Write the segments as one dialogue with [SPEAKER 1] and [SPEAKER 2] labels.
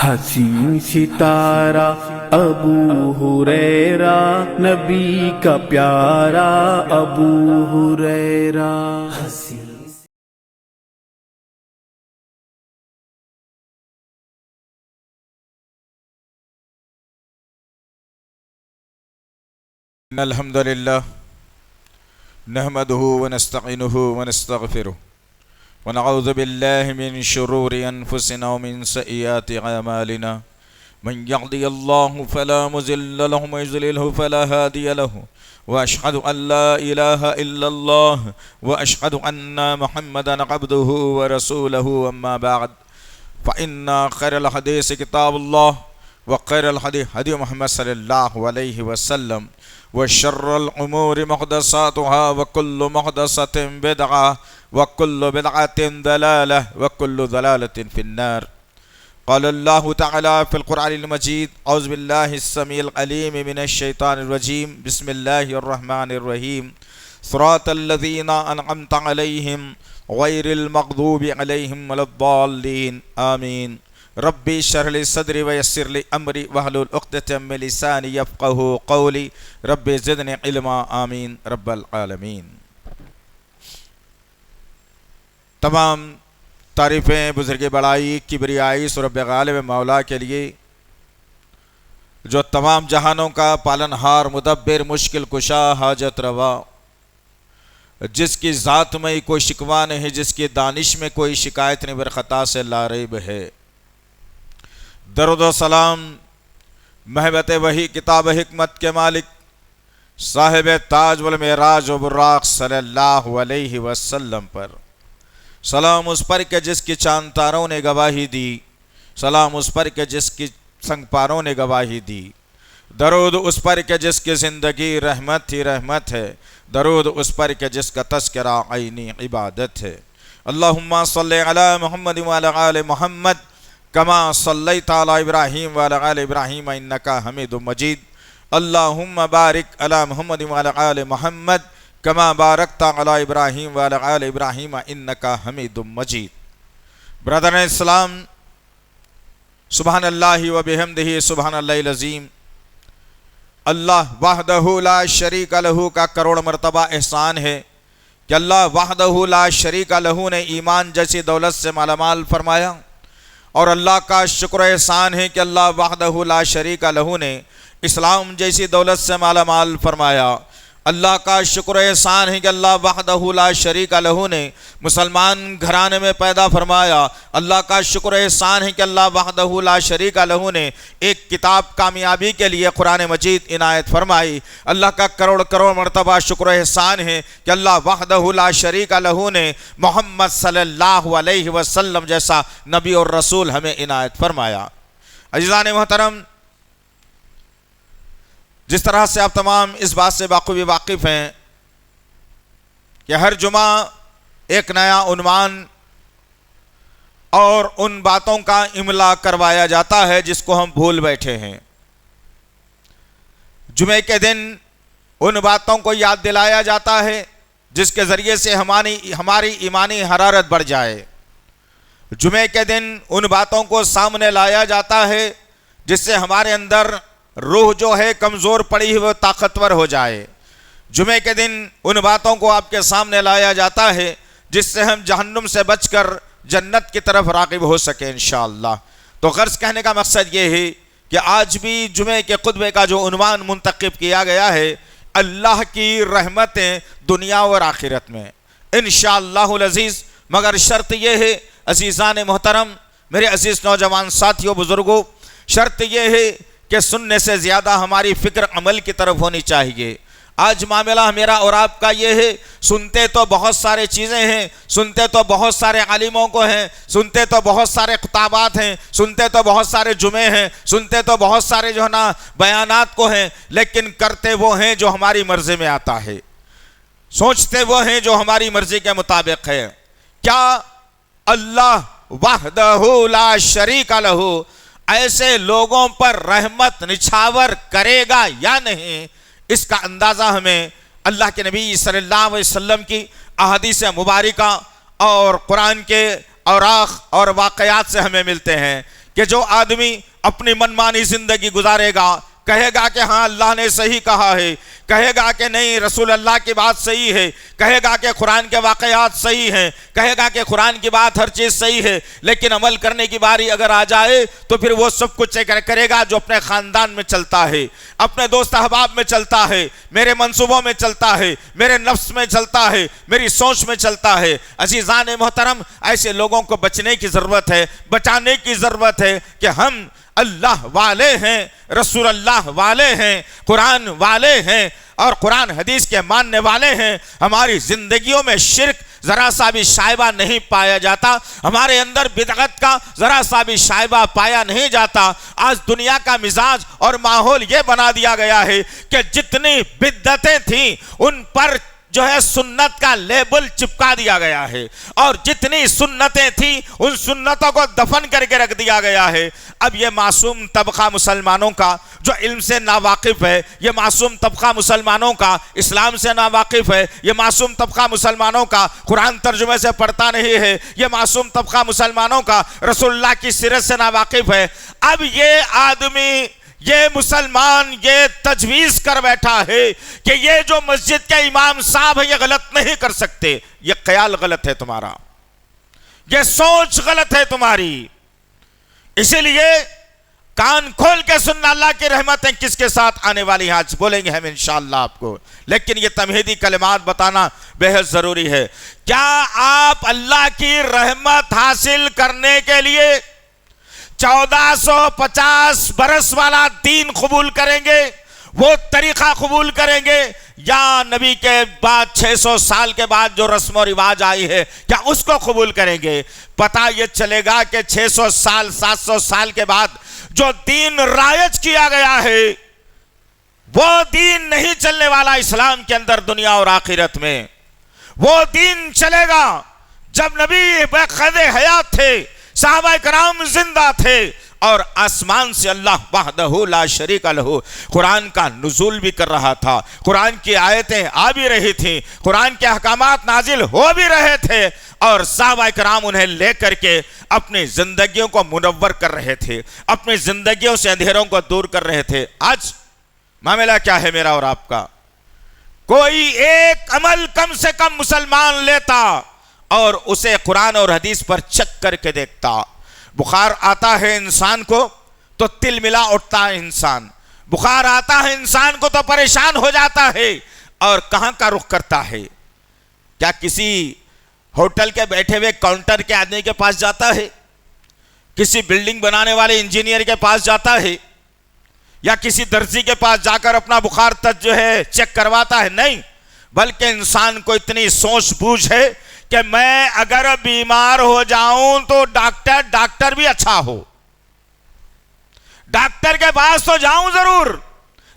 [SPEAKER 1] حسین ستارہ ابو ہریرہ، نبی کا پیارا ابو ہریرہ۔
[SPEAKER 2] ان الحمد للہ نحمده ونستعینه ونستغفره ونعوذ باللہ من شرور انفسنا ومن سیئات اعمالنا من یهده اللہ فلا مضل له ومن یضلل فلا هادی له واشهد ان لا الہ الا اللہ واشهد ان محمدا عبده ورسوله اما بعد فان خیر الحدیث کتاب اللہ وخیر الہدی ہدی محمد صلی اللہ علیہ وسلم وشر الامور محدثاتها وكل محدثة بدعة وكل بدعة ضلالة وكل ضلالة في النار۔ قال الله تعالى في القرآن المجيد اعوذ بالله السميع العليم من الشيطان الرجيم بسم الله الرحمن الرحيم صراط الذين أنعمت عليهم غير المغضوب عليهم ولا الضالين آمين۔ ربی اشرح لی صدری ویسر لی امری واحلل عقدۃ من لسانی یفقہوا قولی رب زدنی علما آمین رب العالمین۔ تمام تعریفیں بزرگ بڑائی کبریائی رب غالب مولا کے لیے جو تمام جہانوں کا پالنہار مدبر مشکل کشا حاجت روا، جس کی ذات میں کوئی شکوہ نہیں، جس کی دانش میں کوئی شکایت نہیں، برخطا سے لا ریب ہے۔ درود و سلام محبت وحی کتاب حکمت کے مالک صاحب تاج والمعراج و براق صلی اللہ علیہ وسلم پر، سلام اس پر کہ جس کی چاند تاروں نے گواہی دی، سلام اس پر کہ جس کی سنگ پاروں نے گواہی دی، درود اس پر کہ جس کی زندگی رحمت ہی رحمت ہے، درود اس پر کہ جس کا تذکرہ عینی عبادت ہے۔ اللہم صلی علی محمد وعلی آل محمد کما صلیت علی ابراہیم وعلی آل ابراہیم انکا حمید مجید۔ اللہم بارک علی محمد وعلی آل محمد کما بارکت علی ابراہیم وعلی آل ابراہیم انکا حمید مجید۔ برادران اسلام، سبحان اللہ و بحمدہ سبحان اللہ العظیم۔ اللہ وحدہ لا شریک لہ کا کروڑ مرتبہ احسان ہے کہ اللہ وحدہ لا شریک لہ نے ایمان جیسی دولت سے مالا مال فرمایا، اور اللہ کا شکر احسان ہے کہ اللہ وحدہ لا شریک لہ نے اسلام جیسی دولت سے مالا مال فرمایا۔ اللہ کا شکر احسان ہے کہ اللہ وحدہ لا شریک لہ نے مسلمان گھرانے میں پیدا فرمایا۔ اللہ کا شکر احسان ہے کہ اللہ وحدہ لا شریک لہ نے ایک کتاب کامیابی کے لیے قرآن مجید عنایت فرمائی۔ اللہ کا کروڑ کروڑ مرتبہ شکر احسان ہے کہ اللہ وحدہ لا شریک لہ نے محمد صلی اللہ علیہ وسلم جیسا نبی اور رسول ہمیں عنایت فرمایا۔ عزیزان محترم، جس طرح سے آپ تمام اس بات سے بخوبی واقف ہیں کہ ہر جمعہ ایک نیا عنوان اور ان باتوں کا املا کروایا جاتا ہے جس کو ہم بھول بیٹھے ہیں۔ جمعے کے دن ان باتوں کو یاد دلایا جاتا ہے جس کے ذریعے سے ہماری ایمانی حرارت بڑھ جائے۔ جمعے کے دن ان باتوں کو سامنے لایا جاتا ہے جس سے ہمارے اندر روح جو ہے کمزور پڑی ہوئی وہ طاقتور ہو جائے۔ جمعے کے دن ان باتوں کو آپ کے سامنے لایا جاتا ہے جس سے ہم جہنم سے بچ کر جنت کی طرف راغب ہو سکیں انشاءاللہ۔ تو غرض کہنے کا مقصد یہ ہے کہ آج بھی جمعے کے خطبے کا جو عنوان منتخب کیا گیا ہے، اللہ کی رحمتیں دنیا اور آخرت میں انشاءاللہ العزیز، مگر شرط یہ ہے عزیزان محترم، میرے عزیز نوجوان ساتھیوں بزرگوں، شرط یہ ہے کہ سننے سے زیادہ ہماری فکر عمل کی طرف ہونی چاہیے۔ آج معاملہ میرا اور آپ کا یہ ہے، سنتے تو بہت سارے چیزیں ہیں، سنتے تو بہت سارے عالموں کو ہیں، سنتے تو بہت سارے خطابات ہیں، سنتے تو بہت سارے جمعے ہیں، سنتے تو بہت سارے جو ہے نا بیانات کو ہیں، لیکن کرتے وہ ہیں جو ہماری مرضی میں آتا ہے، سوچتے وہ ہیں جو ہماری مرضی کے مطابق ہے۔ کیا اللہ وحدہ لا شریک لہ ایسے لوگوں پر رحمت نچھاور کرے گا یا نہیں؟ اس کا اندازہ ہمیں اللہ کے نبی صلی اللہ علیہ وسلم کی احادیث مبارکہ اور قرآن کے اوراق اور واقعات سے ہمیں ملتے ہیں کہ جو آدمی اپنی منمانی زندگی گزارے گا، کہے گا کہ ہاں اللہ نے صحیح کہا ہے، کہے گا کہ نہیں رسول اللہ کی بات صحیح ہے، کہے گا کہ قرآن کے واقعات صحیح ہیں، کہے گا کہ قرآن کی بات ہر چیز صحیح ہے، لیکن عمل کرنے کی باری اگر آ جائے تو پھر وہ سب کچھ کرے گا جو اپنے خاندان میں چلتا ہے، اپنے دوست احباب میں چلتا ہے، میرے منصوبوں میں چلتا ہے، میرے نفس میں چلتا ہے، میری سوچ میں چلتا ہے۔ عزیزان محترم، ایسے لوگوں کو بچنے کی ضرورت ہے، بچانے کی ضرورت ہے کہ ہم اللہ والے ہیں، رسول اللہ والے ہیں، قرآن والے ہیں اور قرآن حدیث کے ماننے والے ہیں۔ ہماری زندگیوں میں شرک ذرا سا بھی شائبہ نہیں پایا جاتا، ہمارے اندر بدعت کا ذرا سا بھی شائبہ پایا نہیں جاتا۔ آج دنیا کا مزاج اور ماحول یہ بنا دیا گیا ہے کہ جتنی بدعتیں تھیں ان پر جو ہے سنت کا لیبل چپکا دیا گیا ہے، اور جتنی سنتیں تھیں ان سنتوں کو دفن کر کے رکھ دیا گیا ہے۔ اب یہ معصوم طبقہ مسلمانوں کا جو علم سے ناواقف ہے، یہ معصوم طبقہ مسلمانوں کا اسلام سے ناواقف ہے، یہ معصوم طبقہ مسلمانوں کا قرآن ترجمے سے پڑھتا نہیں ہے، یہ معصوم طبقہ مسلمانوں کا رسول اللہ کی سیرت سے ناواقف ہے۔ اب یہ آدمی، یہ مسلمان یہ تجویز کر بیٹھا ہے کہ یہ جو مسجد کے امام صاحب ہیں یہ غلط نہیں کر سکتے۔ یہ خیال غلط ہے تمہارا، یہ سوچ غلط ہے تمہاری۔ اسی لیے کان کھول کے سننا، اللہ کی رحمتیں کس کے ساتھ آنے والی ہیں آج بولیں گے ہم انشاءاللہ آپ کو، لیکن یہ تمہیدی کلمات بتانا بے حد ضروری ہے۔ کیا آپ اللہ کی رحمت حاصل کرنے کے لیے 1450 برس والا دین قبول کریں گے، وہ طریقہ قبول کریں گے، یا نبی کے بعد 600 سال کے بعد جو رسم و رواج آئی ہے کیا اس کو قبول کریں گے؟ پتہ یہ چلے گا کہ 600 سال 700 سال کے بعد جو دین رائج کیا گیا ہے وہ دین نہیں چلنے والا اسلام کے اندر دنیا اور آخرت میں۔ وہ دین چلے گا جب نبی بقید حیات تھے، صحابہ کرام زندہ تھے، اور آسمان سے اللہ وحدہ لا شریک لہ قرآن کا نزول بھی کر رہا تھا، قرآن کی آیتیں آ بھی رہی تھیں، قرآن کے احکامات نازل ہو بھی رہے تھے، اور صحابہ کرام انہیں لے کر کے اپنی زندگیوں کو منور کر رہے تھے، اپنی زندگیوں سے اندھیروں کو دور کر رہے تھے۔ آج معاملہ کیا ہے میرا اور آپ کا؟ کوئی ایک عمل کم سے کم مسلمان لیتا اور اسے قرآن اور حدیث پر چیک کر کے دیکھتا۔ بخار آتا ہے انسان کو تو تل ملا اٹھتا ہے انسان، بخار آتا ہے انسان کو تو پریشان ہو جاتا ہے، اور کہاں کا رخ کرتا ہے؟ کیا کسی ہوٹل کے بیٹھے ہوئے کاؤنٹر کے آدمی کے پاس جاتا ہے؟ کسی بلڈنگ بنانے والے انجینئر کے پاس جاتا ہے؟ یا کسی درزی کے پاس جا کر اپنا بخار تک جو ہے چیک کرواتا ہے؟ نہیں، بلکہ انسان کو اتنی سوچ بوجھ ہے کہ میں اگر بیمار ہو جاؤں تو ڈاکٹر بھی اچھا ہو، ڈاکٹر کے پاس تو جاؤں ضرور،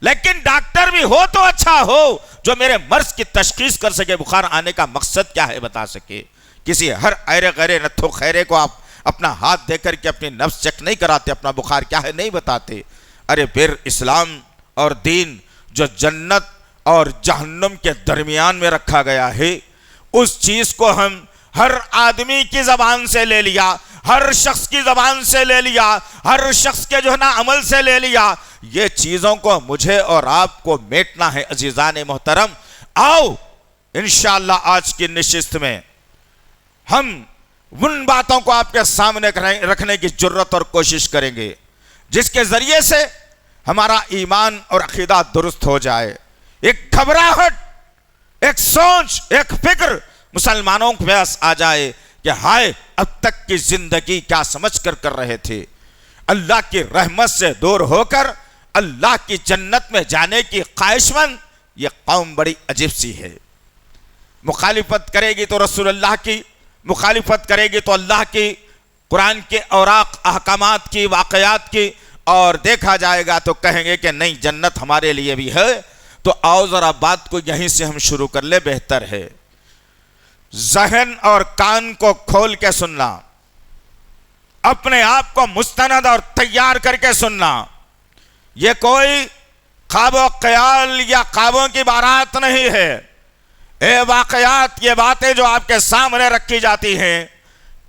[SPEAKER 2] لیکن ڈاکٹر بھی ہو تو اچھا ہو جو میرے مرض کی تشخیص کر سکے، بخار آنے کا مقصد کیا ہے بتا سکے۔ کسی ہر ایرے غیرے نتھو خیرے کو آپ اپنا ہاتھ دے کر کے اپنی نفس چیک نہیں کراتے، اپنا بخار کیا ہے نہیں بتاتے۔ ارے پھر اسلام اور دین جو جنت اور جہنم کے درمیان میں رکھا گیا ہے، اس چیز کو ہم ہر آدمی کی زبان سے لے لیا، ہر شخص کی زبان سے لے لیا، ہر شخص کے جو ہے نا عمل سے لے لیا۔ یہ چیزوں کو مجھے اور آپ کو میٹنا ہے۔ عزیزان محترم، آؤ انشاءاللہ آج کی نشست میں ہم ان باتوں کو آپ کے سامنے رکھنے کی جرت اور کوشش کریں گے جس کے ذریعے سے ہمارا ایمان اور عقیدہ درست ہو جائے۔ ایک گھبراہٹ، ایک سوچ، ایک فکر مسلمانوں کے پاس آ جائے کہ ہائے اب تک کی زندگی کیا سمجھ کر کر رہے تھے، اللہ کی رحمت سے دور ہو کر اللہ کی جنت میں جانے کی خواہشمند یہ قوم بڑی عجیب سی ہے۔ مخالفت کرے گی تو رسول اللہ کی، مخالفت کرے گی تو اللہ کی، قرآن کے اوراق احکامات کی، واقعات کی، اور دیکھا جائے گا تو کہیں گے کہ نہیں جنت ہمارے لیے بھی ہے۔ تو آؤ ذرا بات کو یہیں سے ہم شروع کر لے، بہتر ہے۔ ذہن اور کان کو کھول کے سننا، اپنے آپ کو مستند اور تیار کر کے سننا۔ یہ کوئی خواب و خیال یا خوابوں کی بارات نہیں ہے۔ اے واقعات، یہ باتیں جو آپ کے سامنے رکھی جاتی ہیں،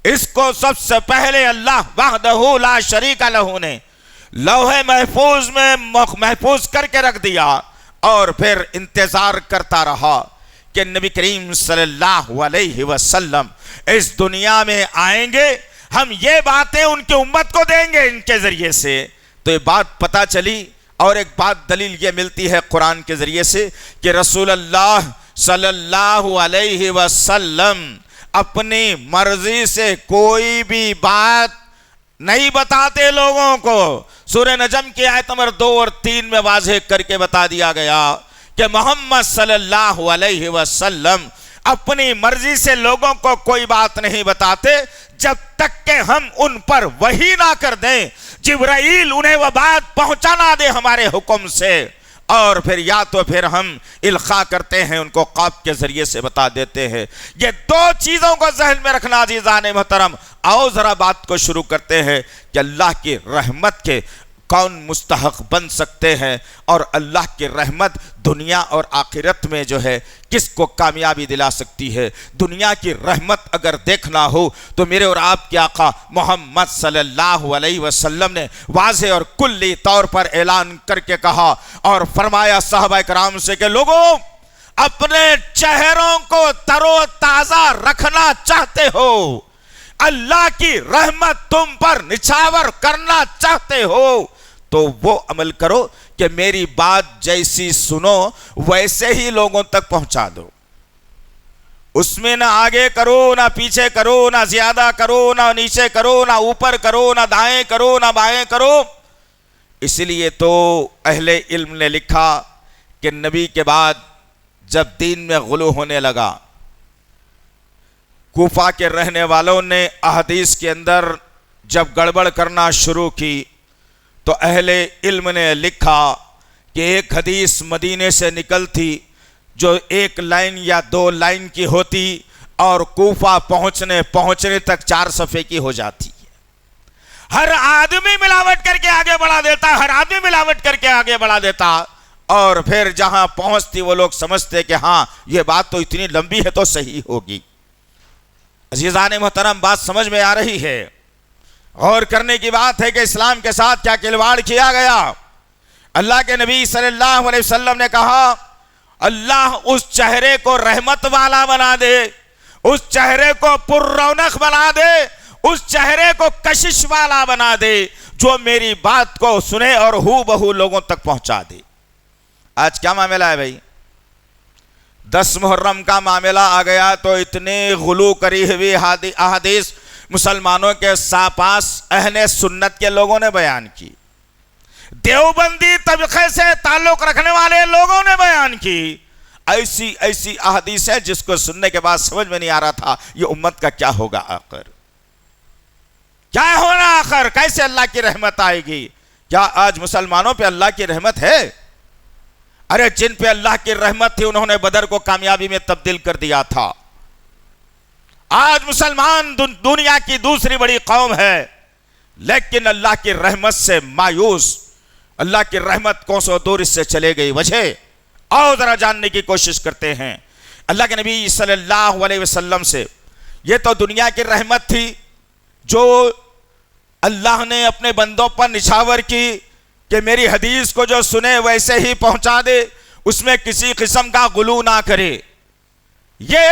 [SPEAKER 2] اس کو سب سے پہلے اللہ وحدہ لا شریک لہ نے لوح محفوظ میں محفوظ کر کے رکھ دیا، اور پھر انتظار کرتا رہا کہ نبی کریم صلی اللہ علیہ وسلم اس دنیا میں آئیں گے، ہم یہ باتیں ان کی امت کو دیں گے ان کے ذریعے سے۔ تو یہ بات پتہ چلی، اور ایک بات دلیل یہ ملتی ہے قرآن کے ذریعے سے کہ رسول اللہ صلی اللہ علیہ وسلم اپنی مرضی سے کوئی بھی بات نہیں بتاتے لوگوں کو۔ سورہ نجم کی آیت نمبر 2 اور 3 میں واضح کر کے بتا دیا گیا کہ محمد صلی اللہ علیہ وسلم اپنی مرضی سے لوگوں کو کوئی بات نہیں بتاتے جب تک کہ ہم ان پر وحی نہ کر دیں، جبرائیل انہیں وہ بات پہنچا نہ دے ہمارے حکم سے، اور پھر یا تو پھر ہم القاء کرتے ہیں، ان کو خواب کے ذریعے سے بتا دیتے ہیں۔ یہ دو چیزوں کو ذہن میں رکھنا عزیزان محترم۔ آؤ ذرا بات کو شروع کرتے ہیں کہ اللہ کی رحمت کے کون مستحق بن سکتے ہیں، اور اللہ کی رحمت دنیا اور آخرت میں جو ہے کس کو کامیابی دلا سکتی ہے۔ دنیا کی رحمت اگر دیکھنا ہو تو میرے اور آپ کے آقا محمد صلی اللہ علیہ وسلم نے واضح اور کلی طور پر اعلان کر کے کہا اور فرمایا صحابہ کرام سے کہ لوگوں، اپنے چہروں کو تر و تازہ رکھنا چاہتے ہو، اللہ کی رحمت تم پر نچھاور کرنا چاہتے ہو، تو وہ عمل کرو کہ میری بات جیسی سنو ویسے ہی لوگوں تک پہنچا دو۔ اس میں نہ آگے کرو، نہ پیچھے کرو، نہ زیادہ کرو، نہ نیچے کرو، نہ اوپر کرو، نہ دائیں کرو، نہ بائیں کرو۔ اس لیے تو اہل علم نے لکھا کہ نبی کے بعد جب دین میں غلو ہونے لگا، کوفہ کے رہنے والوں نے احادیث کے اندر جب گڑبڑ کرنا شروع کی تو اہل علم نے لکھا کہ ایک حدیث مدینے سے نکلتی جو 1 لائن یا 2 لائن کی ہوتی اور کوفہ پہنچنے تک 4 صفحے کی ہو جاتی ہے۔ ہر آدمی ملاوٹ کر کے آگے بڑھا دیتا، ہر آدمی ملاوٹ کر کے آگے بڑھا دیتا، اور پھر جہاں پہنچتی وہ لوگ سمجھتے کہ ہاں یہ بات تو اتنی لمبی ہے تو صحیح ہوگی۔ عزیزان محترم، بات سمجھ میں آ رہی ہے؟ غور کرنے کی بات ہے کہ اسلام کے ساتھ کیا کھلواڑ کیا گیا۔ اللہ کے نبی صلی اللہ علیہ وسلم نے کہا اللہ اس چہرے کو رحمت والا بنا دے، اس چہرے کو پر رونق بنا دے، اس چہرے کو کشش والا بنا دے جو میری بات کو سنے اور ہو بہو لوگوں تک پہنچا دے۔ آج کیا معاملہ ہے بھائی؟ 10 محرم کا معاملہ آ گیا تو اتنے غلو کری ہوئی احادیث مسلمانوں کے پاس اہل سنت کے لوگوں نے بیان کی، دیوبندی طبقے سے تعلق رکھنے والے لوگوں نے بیان کی، ایسی احادیث ہے جس کو سننے کے بعد سمجھ میں نہیں آ رہا تھا یہ امت کا کیا ہوگا، آخر کیا ہونا، آخر کیسے اللہ کی رحمت آئے گی؟ کیا آج مسلمانوں پہ اللہ کی رحمت ہے؟ ارے جن پہ اللہ کی رحمت تھی انہوں نے بدر کو کامیابی میں تبدیل کر دیا تھا۔ آج مسلمان دنیا کی دوسری بڑی قوم ہے، لیکن اللہ کی رحمت سے مایوس، اللہ کی رحمت کوسوں دور اس سے چلے گئی۔ وجہ اور ذرا جاننے کی کوشش کرتے ہیں۔ اللہ کے نبی صلی اللہ علیہ وسلم سے یہ تو دنیا کی رحمت تھی جو اللہ نے اپنے بندوں پر نچھاور کی کہ میری حدیث کو جو سنے ویسے ہی پہنچا دے، اس میں کسی قسم کا غلو نہ کرے، یہ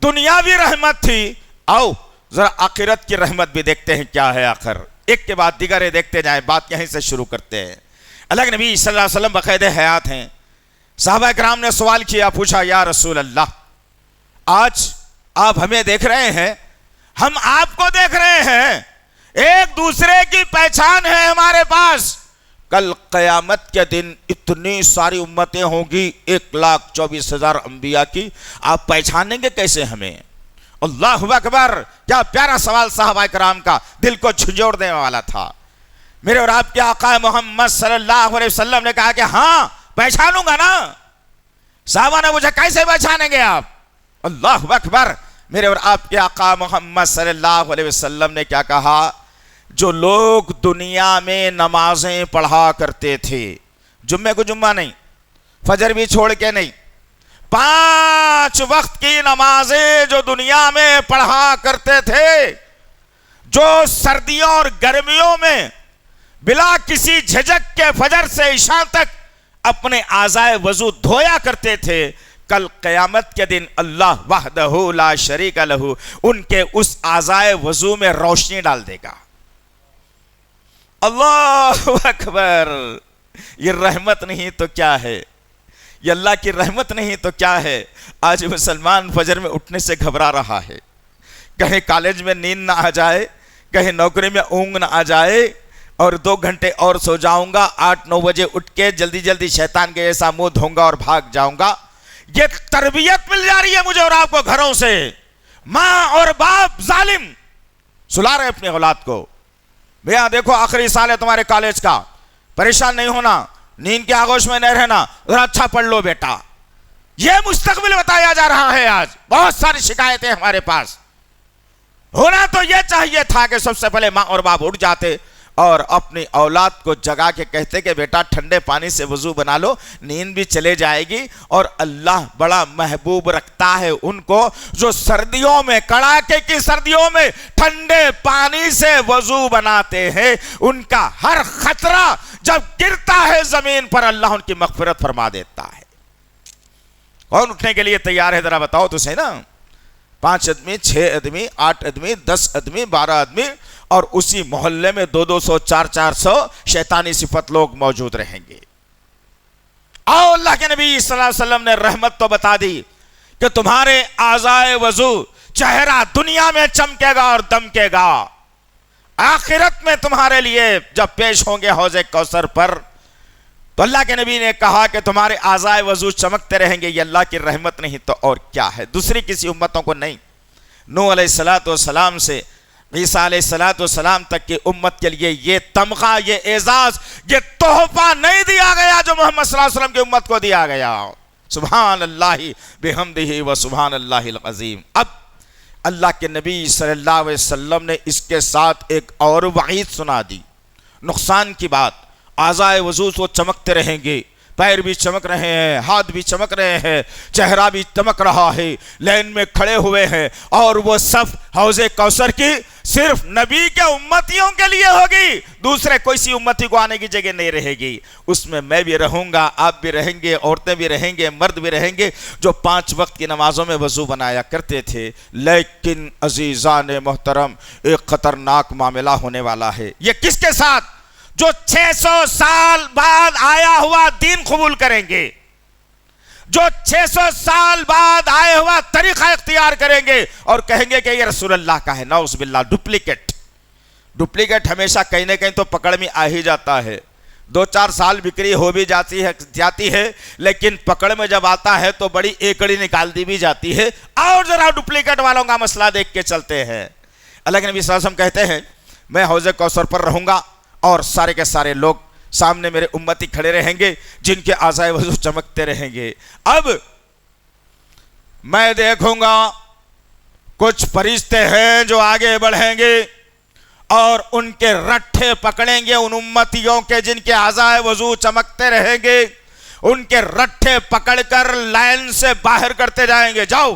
[SPEAKER 2] دنیاوی رحمت تھی۔ آؤ ذرا آخرت کی رحمت بھی دیکھتے ہیں کیا ہے، آخر ایک کے بعد دیگر دیکھتے جائیں، بات یہیں سے شروع کرتے ہیں۔ اللہ کے نبی صلی اللہ علیہ وسلم بقید حیات ہیں۔ صحابہ کرام نے سوال کیا، پوچھا یا رسول اللہ آج آپ ہمیں دیکھ رہے ہیں، ہم آپ کو دیکھ رہے ہیں، ایک دوسرے کی پہچان ہے ہمارے پاس، کل قیامت کے دن اتنی ساری امتیں ہوں گی 1,24,000 انبیاء کی، آپ پہچانیں گے کیسے ہمیں؟ اللہ اکبر، کیا پیارا سوال صحابہ کرام کا، دل کو جھنجھوڑ دینے والا تھا۔ میرے اور آپ کے آقا محمد صلی اللہ علیہ وسلم نے کہا کہ ہاں پہچانوں گا نا۔ صحابہ نے پوچھا کیسے پہچانیں گے آپ؟ اللہ اکبر، میرے اور آپ کے آقا محمد صلی اللہ علیہ وسلم نے کیا کہا؟ جو لوگ دنیا میں نمازیں پڑھا کرتے تھے، جمعے کو جمعہ نہیں، فجر بھی چھوڑ کے نہیں، 5 وقت کی نمازیں جو دنیا میں پڑھا کرتے تھے، جو سردیوں اور گرمیوں میں بلا کسی جھجک کے فجر سے عشاء تک اپنے اعضائے وضو دھویا کرتے تھے، کل قیامت کے دن اللہ وحدہ لا شریک لہ ان کے اس اعضائے وضو میں روشنی ڈال دے گا۔ اللہ اکبر! یہ رحمت نہیں تو کیا ہے؟ یہ اللہ کی رحمت نہیں تو کیا ہے؟ آج مسلمان فجر میں اٹھنے سے گھبرا رہا ہے، کہیں کالج میں نیند نہ آ جائے، کہیں نوکری میں اونگ نہ آ جائے، اور 2 گھنٹے اور سو جاؤں گا، 8-9 بجے اٹھ کے جلدی جلدی شیطان کے جیسا منہ دھوں گا اور بھاگ جاؤں گا۔ یہ تربیت مل جا رہی ہے مجھے اور آپ کو گھروں سے، ماں اور باپ ظالم سلا رہے اپنے اولاد کو، بھیا دیکھو آخری سال ہے تمہارے کالج کا، پریشان نہیں ہونا، نیند کے آغوش میں نہیں رہنا، ذرا اچھا پڑھ لو بیٹا۔ یہ مستقبل بتایا جا رہا ہے۔ آج بہت ساری شکایتیں ہمارے پاس۔ ہونا تو یہ چاہیے تھا کہ سب سے پہلے ماں اور باپ اٹھ جاتے اور اپنی اولاد کو جگا کے کہتے کہ بیٹا ٹھنڈے پانی سے وضو بنا لو، نیند بھی چلے جائے گی۔ اور اللہ بڑا محبوب رکھتا ہے ان کو جو سردیوں میں، کڑاکے کی سردیوں میں ٹھنڈے پانی سے وضو بناتے ہیں۔ ان کا ہر خطرہ جب گرتا ہے زمین پر اللہ ان کی مغفرت فرما دیتا ہے۔ کون اٹھنے کے لیے تیار ہے ذرا بتاؤ تو صحیح نا؟ 5 آدمی، 6 آدمی، 8 آدمی، 10 آدمی، 12 آدمی، اور اسی محلے میں 200-200 400-400 شیطانی صفت لوگ موجود رہیں گے۔ اور اللہ کے نبی صلی اللہ علیہ وسلم نے رحمت تو بتا دی کہ تمہارے اعضائے وضو، چہرہ دنیا میں چمکے گا اور دمکے گا، آخرت میں تمہارے لیے جب پیش ہوں گے حوض کوثر پر تو اللہ کے نبی نے کہا کہ تمہارے اعضائے وضو چمکتے رہیں گے۔ یہ اللہ کی رحمت نہیں تو اور کیا ہے؟ دوسری کسی امتوں کو نہیں۔ نوح علیہ السلام سے عیسیٰ علیہ السلام تک کی امت کے لیے یہ تمغہ، یہ اعزاز، یہ تحفہ نہیں دیا گیا جو محمد صلی اللہ علیہ وسلم کی امت کو دیا گیا۔ سبحان اللہ بحمدہ و سبحان اللہ العظیم۔ اب اللہ کے نبی صلی اللہ علیہ وسلم نے اس کے ساتھ ایک اور وعید سنا دی، نقصان کی بات۔ اعضائے وضو وہ چمکتے رہیں گے، پیر بھی چمک رہے ہیں، ہاتھ بھی چمک رہے ہیں، چہرہ بھی چمک رہا ہے، لائن میں کھڑے ہوئے ہیں، اور وہ صف حوض کوثر کی صرف نبی کے امتیوں کے لیے ہوگی، دوسرے کوئی سی امتی کو آنے کی جگہ نہیں رہے گی۔ اس میں میں بھی رہوں گا، آپ بھی رہیں گے، عورتیں بھی رہیں گے، مرد بھی رہیں گے جو 5 وقت کی نمازوں میں وضو بنایا کرتے تھے۔ لیکن عزیزان محترم، ایک خطرناک معاملہ ہونے والا ہے۔ یہ کس کے ساتھ؟ جو 600 سال بعد آیا ہوا دین قبول کریں گے، جو 600 سال بعد آئے ہوا طریقہ اختیار کریں گے اور کہیں گے کہ یہ رسول اللہ کا ہے۔ نعوذ باللہ۔ ڈپلیکیٹ ہمیشہ کہیں نہ کہیں تو پکڑ میں آ ہی جاتا ہے، 2-4 سال بکری ہو بھی جاتی ہے، لیکن پکڑ میں جب آتا ہے تو بڑی ایکڑی نکال دی بھی جاتی ہے۔ اور ذرا ڈپلیکیٹ والوں کا مسئلہ دیکھ کے چلتے ہیں۔ اللہ کے نبی صلی اللہ علیہ وسلم کہتے ہیں میں حوض کوثر پر رہوں گا اور سارے کے سارے لوگ سامنے میرے امتی کھڑے رہیں گے جن کے اعضائے وضو چمکتے رہیں گے۔ اب میں دیکھوں گا کچھ فرشتے ہیں جو آگے بڑھیں گے اور ان کے رٹھے پکڑیں گے ان امتیوں کے جن کے اعضائے وضو چمکتے رہیں گے، ان کے رٹھے پکڑ کر لائن سے باہر کرتے جائیں گے، جاؤ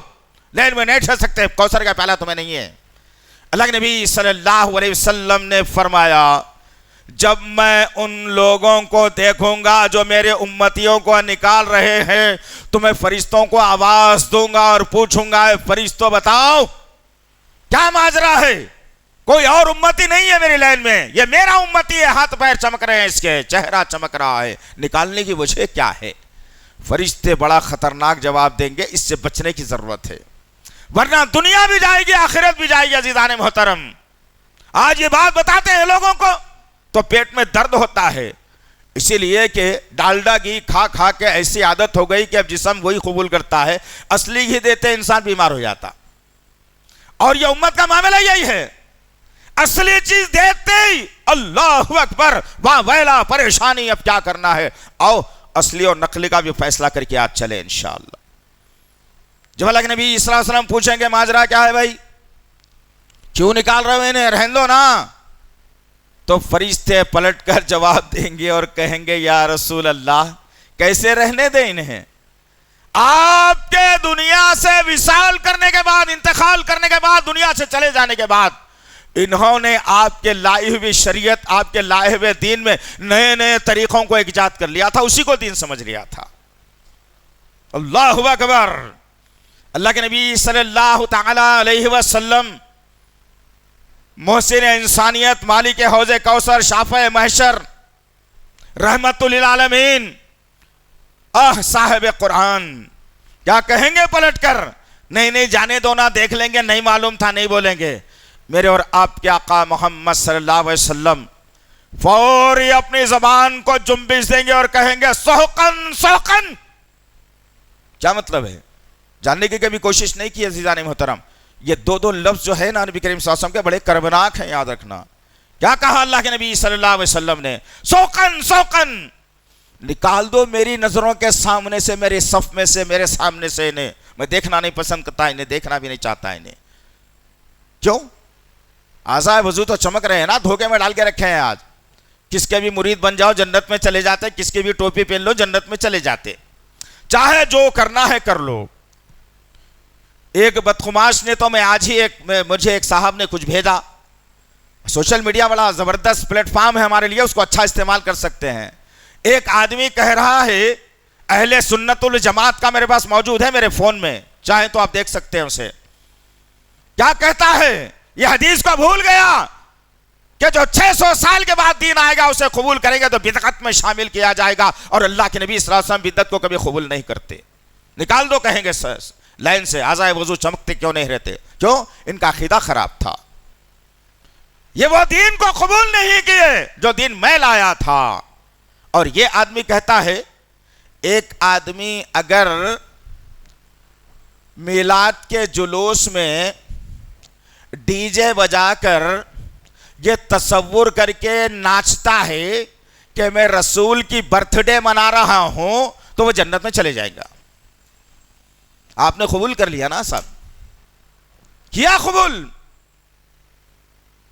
[SPEAKER 2] لائن میں نہیں ٹھہر سکتے، کوثر کا پیالہ تمہیں نہیں ہے۔ اللہ کے نبی صلی اللہ علیہ وسلم نے فرمایا جب میں ان لوگوں کو دیکھوں گا جو میرے امتیوں کو نکال رہے ہیں تو میں فرشتوں کو آواز دوں گا اور پوچھوں گا اے فرشتوں بتاؤ کیا ماجرا ہے؟ کوئی اور امتی نہیں ہے میری لائن میں، یہ میرا امتی ہے، ہاتھ پیر چمک رہے ہیں، اس کے چہرہ چمک رہا ہے، نکالنے کی وجہ کیا ہے؟ فرشتے بڑا خطرناک جواب دیں گے، اس سے بچنے کی ضرورت ہے، ورنہ دنیا بھی جائے گی آخرت بھی جائے گی۔ عزیزان محترم، آج یہ بات بتاتے ہیں لوگوں کو تو پیٹ میں درد ہوتا ہے، اسی لیے کہ ڈالڈا گھی کھا کھا کے ایسی عادت ہو گئی کہ اب جسم وہی قبول کرتا ہے، اصلی گھی دیتے انسان بیمار ہو جاتا۔ اور یہ امت کا معاملہ یہی ہے، اصلی چیز دیتے ہی اللہ اکبر واہ ویلا پریشانی، اب کیا کرنا ہے، آؤ اصلی اور نقلی کا بھی فیصلہ کر کے آج چلے انشاءاللہ۔ جب اللہ کے نبی صلی اللہ علیہ وسلم پوچھیں گے ماجرا کیا ہے بھائی، کیوں نکال رہے ہو انہیں، رہن دو نا، تو فرشتے پلٹ کر جواب دیں گے اور کہیں گے یا رسول اللہ کیسے رہنے دیں انہیں، آپ کے دنیا سے وصال کرنے کے بعد، انتقال کرنے کے بعد، دنیا سے چلے جانے کے بعد انہوں نے آپ کے لائے ہوئے شریعت، آپ کے لائے ہوئے دین میں نئے نئے طریقوں کو ایجاد کر لیا تھا، اسی کو دین سمجھ لیا تھا۔ اللہ اکبر۔ اللہ کے نبی صلی اللہ تعالی علیہ وسلم محسن انسانیت، مالک حوض کوثر، شافع محشر، رحمت للعالمین، صاحب قرآن، کیا کہیں گے پلٹ کر؟ نہیں جانے دو، نہ دیکھ لیں گے، نہیں معلوم تھا، نہیں بولیں گے۔ میرے اور آپ کے آقا محمد صلی اللہ علیہ وسلم فوری اپنی زبان کو جنبش دیں گے اور کہیں گے سحقن سحقن۔ کیا مطلب ہے؟ جاننے کی کبھی کوشش نہیں کی عزیزان محترم؟ یہ دو لفظ جو ہے نا نبی کریم صلی اللہ علیہ وسلم کے بڑے کربناک ہیں، یاد رکھنا۔ کیا کہا اللہ کے نبی صلی اللہ علیہ وسلم نے؟ سحقن سحقن، نکال دو میری نظروں کے سامنے سے، میرے صف میں سے، میرے سامنے سے انہیں۔ میں دیکھنا نہیں پسند کرتا انہیں، دیکھنا بھی نہیں چاہتا انہیں۔ کیوں؟ اعضائے وضو تو چمک رہے ہیں نا، دھوکے میں ڈال کے رکھے ہیں آج۔ کس کے بھی مرید بن جاؤ جنت میں چلے جاتے، کس کی بھی ٹوپی پہن لو جنت میں چلے جاتے، چاہے جو کرنا ہے کر لو۔ ایک بدخماش نے تو مجھے ایک صاحب نے کچھ بھیجا، سوشل میڈیا بڑا زبردست پلیٹ فارم ہے ہمارے لیے، اس کو اچھا استعمال کر سکتے ہیں۔ ایک آدمی کہہ رہا ہے، اہل سنت الجماعت کا میرے پاس موجود ہے میرے فون میں، چاہیں تو آپ دیکھ سکتے ہیں اسے۔ کیا کہتا ہے؟ یہ حدیث کو بھول گیا کہ جو 600 سال کے بعد دین آئے گا اسے قبول کریں گے تو بدعت میں شامل کیا جائے گا، اور اللہ کے نبی صلی اللہ علیہ وسلم بدعت کو کبھی قبول نہیں کرتے۔ نکال دو کہیں گے لائن سے، اعضائے وضو چمکتے کیوں نہیں رہتے؟ کیوں؟ ان کا عقیدہ خراب تھا، یہ وہ دین کو قبول نہیں کیے جو دین میں لایا تھا۔ اور یہ آدمی کہتا ہے، ایک آدمی اگر میلاد کے جلوس میں ڈی جے بجا کر یہ تصور کر کے ناچتا ہے کہ میں رسول کی برتھ ڈے منا رہا ہوں تو وہ جنت میں چلے جائے گا۔ آپ نے قبول کر لیا نا صاحب؟ کیا قبول؟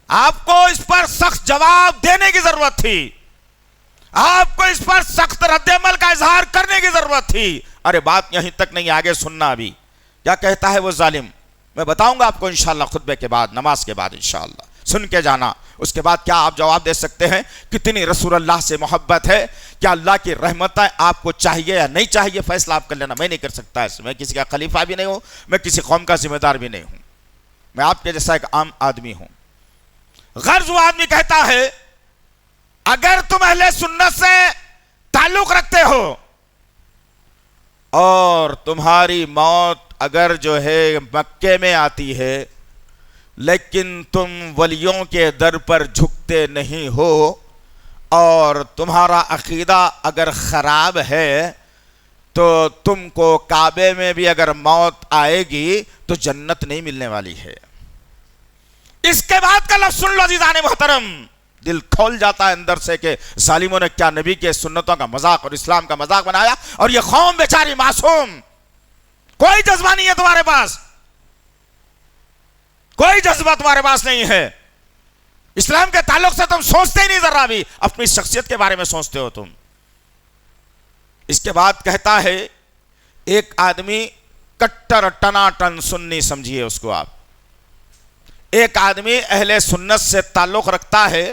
[SPEAKER 2] آپ کو اس پر سخت جواب دینے کی ضرورت تھی، آپ کو اس پر سخت رد عمل کا اظہار کرنے کی ضرورت تھی۔ ارے بات یہیں تک نہیں، آگے سننا۔ ابھی کیا کہتا ہے وہ ظالم؟ میں بتاؤں گا آپ کو انشاءاللہ خطبے کے بعد، نماز کے بعد انشاءاللہ، سن کے جانا۔ اس کے بعد کیا آپ جواب دے سکتے ہیں؟ کتنی رسول اللہ سے محبت ہے، کیا اللہ کی رحمتیں آپ کو چاہیے یا نہیں چاہیے، فیصلہ آپ کر لینا، میں نہیں کر سکتا اس میں، کسی کا خلیفہ بھی نہیں ہوں، میں کسی قوم کا ذمہ دار بھی نہیں ہوں، میں آپ کے جیسا ایک عام آدمی ہوں۔ غرض وہ آدمی کہتا ہے، اگر تم اہل سنت سے تعلق رکھتے ہو اور تمہاری موت اگر جو ہے مکے میں آتی ہے لیکن تم ولیوں کے در پر جھکتے نہیں ہو، اور تمہارا عقیدہ اگر خراب ہے تو تم کو کعبے میں بھی اگر موت آئے گی تو جنت نہیں ملنے والی ہے۔ اس کے بعد کا لفظ سن لو عزیزان محترم، دل کھول جاتا ہے اندر سے کہ ظالموں نے کیا نبی کے سنتوں کا مذاق اور اسلام کا مذاق بنایا، اور یہ قوم بیچاری معصوم، کوئی جذبہ نہیں ہے تمہارے پاس، کوئی جذبہ تمہارے پاس نہیں ہے، اسلام کے تعلق سے تم سوچتے ہی نہیں ذرا بھی، اپنی شخصیت کے بارے میں سوچتے ہو تم۔ اس کے بعد کہتا ہے، ایک آدمی کٹر ٹناٹن سنی سمجھیے اس کو آپ، ایک آدمی اہل سنت سے تعلق رکھتا ہے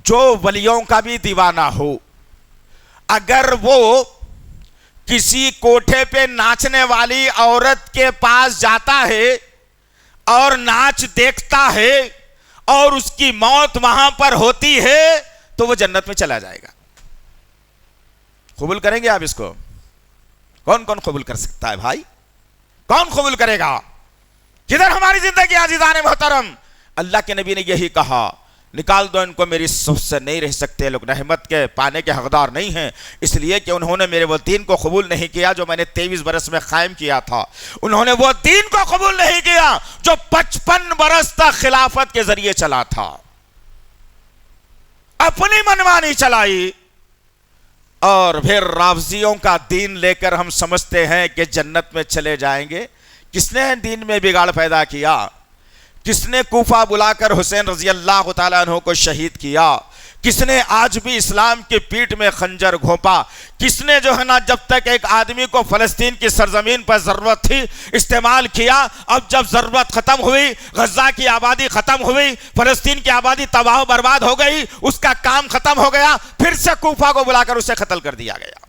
[SPEAKER 2] جو ولیوں کا بھی دیوانہ ہو، اگر وہ کسی کوٹھے پہ ناچنے والی عورت کے پاس جاتا ہے اور ناچ دیکھتا ہے اور اس کی موت وہاں پر ہوتی ہے تو وہ جنت میں چلا جائے گا۔ قبول کریں گے آپ اس کو؟ کون کون قبول کر سکتا ہے بھائی؟ کون قبول کرے گا؟ کدھر ہماری زندگی عزیزان محترم؟ اللہ کے نبی نے یہی کہا، نکال دو ان کو، میری صف سے نہیں رہ سکتے، لوگ رحمت کے پانے کے حقدار نہیں ہیں، اس لیے کہ انہوں نے میرے وہ دین کو قبول نہیں کیا جو میں نے 23 برس میں قائم کیا تھا، انہوں نے وہ دین کو قبول نہیں کیا جو 55 برس تک خلافت کے ذریعے چلا تھا، اپنی منمانی چلائی، اور پھر رافضیوں کا دین لے کر ہم سمجھتے ہیں کہ جنت میں چلے جائیں گے۔ کس نے دین میں بگاڑ پیدا کیا؟ کس نے کوفہ بلا کر حسین رضی اللہ تعالیٰ عنہ کو شہید کیا؟ کس نے آج بھی اسلام کی پیٹھ میں خنجر گھونپا؟ کس نے جو ہے نا جب تک ایک آدمی کو فلسطین کی سرزمین پر ضرورت تھی استعمال کیا، اب جب ضرورت ختم ہوئی، غزہ کی آبادی ختم ہوئی، فلسطین کی آبادی تباہ و برباد ہو گئی، اس کا کام ختم ہو گیا، پھر سے کوفہ کو بلا کر اسے قتل کر دیا گیا۔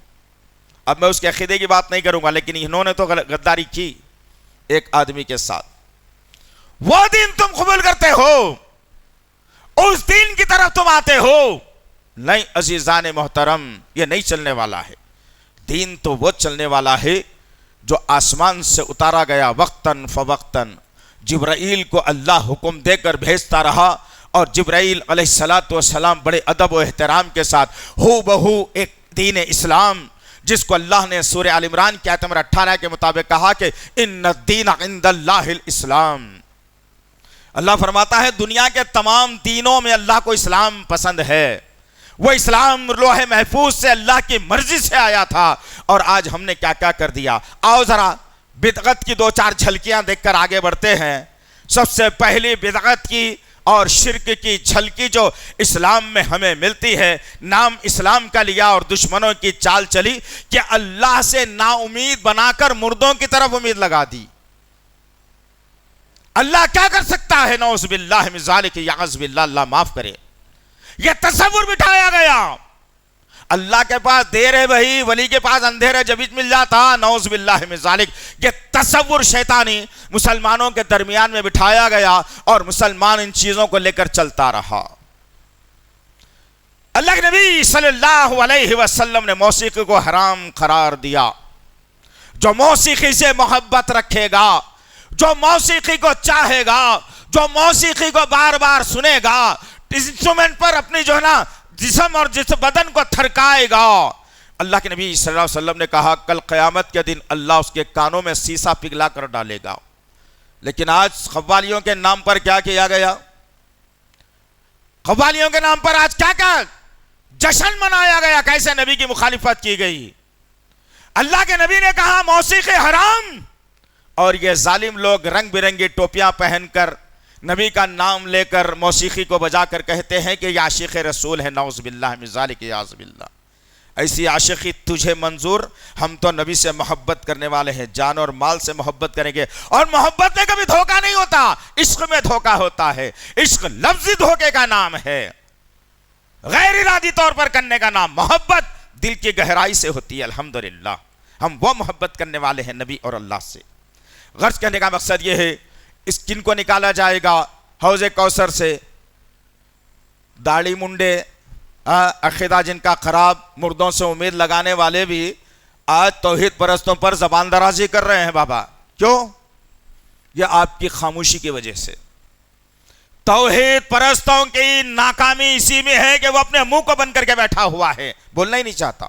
[SPEAKER 2] اب میں اس کے عقیدے کی بات نہیں کروں گا، لیکن انہوں نے تو غداری کی ایک آدمی کے ساتھ۔ وہ دین تم قبول کرتے ہو، اس دین کی طرف تم آتے ہو؟ نہیں عزیزان محترم، یہ نہیں چلنے والا ہے۔ دین تو وہ چلنے والا ہے جو آسمان سے اتارا گیا وقتاً فوقتاً، جبرائیل کو اللہ حکم دے کر بھیجتا رہا، اور جبرائیل علیہ السلام بڑے ادب و احترام کے ساتھ ہو بہو ایک دین اسلام، جس کو اللہ نے سورہ آل عمران کی آیت نمبر 18 کے مطابق کہا کہ ان الدین عند اللہ الاسلام۔ اللہ فرماتا ہے دنیا کے تمام دینوں میں اللہ کو اسلام پسند ہے۔ وہ اسلام لوح محفوظ سے اللہ کی مرضی سے آیا تھا، اور آج ہم نے کیا کیا کر دیا۔ آؤ ذرا بدعت کی دو چار جھلکیاں دیکھ کر آگے بڑھتے ہیں۔ سب سے پہلی بدعت کی اور شرک کی جھلکی جو اسلام میں ہمیں ملتی ہے، نام اسلام کا لیا اور دشمنوں کی چال چلی کہ اللہ سے نا امید بنا کر مردوں کی طرف امید لگا دی۔ اللہ کیا کر سکتا ہے؟ نعوذ باللہ من ذالک، یعوذ باللہ، اللہ معاف کرے۔ یہ تصور بٹھایا گیا، اللہ کے پاس دیر ہے بھائی، ولی کے پاس اندھیر ہے جبھی مل جاتا، نعوذ باللہ من ذالک۔ یہ تصور شیطانی مسلمانوں کے درمیان میں بٹھایا گیا، اور مسلمان ان چیزوں کو لے کر چلتا رہا۔ اللہ کے نبی صلی اللہ علیہ وسلم نے موسیقی کو حرام قرار دیا۔ جو موسیقی سے محبت رکھے گا، جو موسیقی کو چاہے گا، جو موسیقی کو بار بار سنے گا، انسٹرومنٹ پر اپنی جو ہے نا جسم اور بدن کو تھرکائے گا، اللہ کے نبی صلی اللہ علیہ وسلم نے کہا کل قیامت کے دن اللہ اس کے کانوں میں سیسا پگھلا کر ڈالے گا۔ لیکن آج قوالیوں کے نام پر کیا کیا گیا؟ قوالیوں کے نام پر آج کیا کیا جشن منایا گیا، کیسے نبی کی مخالفت کی گئی۔ اللہ کے نبی نے کہا موسیقی حرام، اور یہ ظالم لوگ رنگ برنگی ٹوپیاں پہن کر نبی کا نام لے کر موسیقی کو بجا کر کہتے ہیں کہ یہ عاشق رسول ہے، نعوذ باللہ من ذالک، یعوذ باللہ۔ ایسی عاشقی تجھے منظور؟ ہم تو نبی سے محبت کرنے والے ہیں، جان اور مال سے محبت کریں گے، اور محبت میں کبھی دھوکہ نہیں ہوتا، عشق میں دھوکہ ہوتا ہے۔ عشق لفظی دھوکے کا نام ہے، غیر ارادی طور پر کرنے کا نام۔ محبت دل کی گہرائی سے ہوتی ہے، الحمدللہ ہم وہ محبت کرنے والے ہیں نبی اور اللہ سے۔ غرض کہنے کا مقصد یہ ہے، اس کن کو نکالا جائے گا حوض کوثر سے؟ داڑھی منڈے، عقیدہ جن کا خراب، مردوں سے امید لگانے والے بھی آج توحید پرستوں پر زبان درازی کر رہے ہیں بابا۔ کیوں؟ یہ آپ کی خاموشی کی وجہ سے۔ توحید پرستوں کی ناکامی اسی میں ہے کہ وہ اپنے منہ کو بند کر کے بیٹھا ہوا ہے، بولنا ہی نہیں چاہتا۔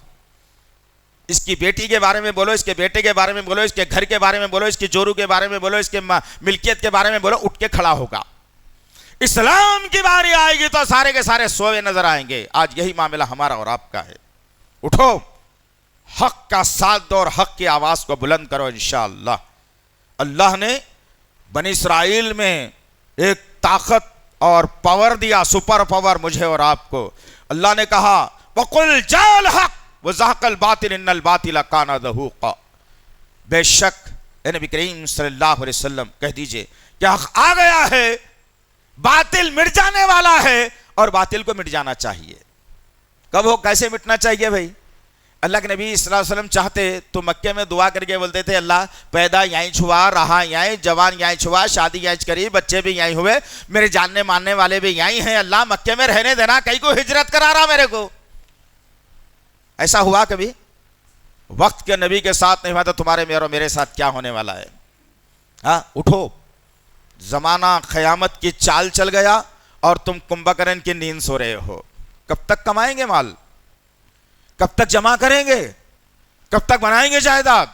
[SPEAKER 2] اس کی بیٹی کے بارے میں بولو، اس کے بیٹے کے بارے میں بولو، اس کے گھر کے بارے میں بولو، اس کی جورو کے بارے میں بولو، اس کے ملکیت کے بارے میں بولو، اٹھ کے کھڑا ہوگا۔ اسلام کی باری آئے گی تو سارے کے سارے سوئے نظر آئیں گے۔ آج یہی معاملہ ہمارا اور آپ کا ہے۔ اٹھو، حق کا ساتھ دو اور حق کی آواز کو بلند کرو انشاءاللہ۔ اللہ نے بنی اسرائیل میں ایک طاقت اور پاور دیا، سپر پاور مجھے اور آپ کو۔ اللہ نے کہا وَقُلْ جَاءَ الْحَقُّ وَزَهَقَ الْبَاطِلُ إِنَّ الْبَاطِلَ كَانَ زَهُوقًا۔ بے شک اے نبی کریم صلی اللہ علیہ وسلم کہہ دیجئے کہ حق آ گیا ہے، باطل مٹ جانے والا ہے، اور باطل کو مٹ جانا چاہیے۔ کب ہو، کیسے مٹنا چاہیے بھائی؟ اللہ کے نبی صلی اللہ علیہ وسلم چاہتے تو مکے میں دعا کر کے بولتے تھے اللہ پیدا یہیں چھوا، رہا یہیں، جوان یہیں چھوا، شادی یہیں کری، بچے بھی یہیں ہوئے، میرے جاننے ماننے والے بھی یہیں ہیں، اللہ مکے میں رہنے دینا، کئی کو ہجرت کرا رہا میرے کو۔ ایسا ہوا کبھی؟ وقت کے نبی کے ساتھ نہیں ہوا تو تمہارے میرے ساتھ کیا ہونے والا ہے؟ ہاں اٹھو، زمانہ قیامت کی چال چل گیا اور تم کمبکرن کی نیند سو رہے ہو۔ کب تک کمائیں گے مال؟ کب تک جمع کریں گے؟ کب تک بنائیں گے جائیداد؟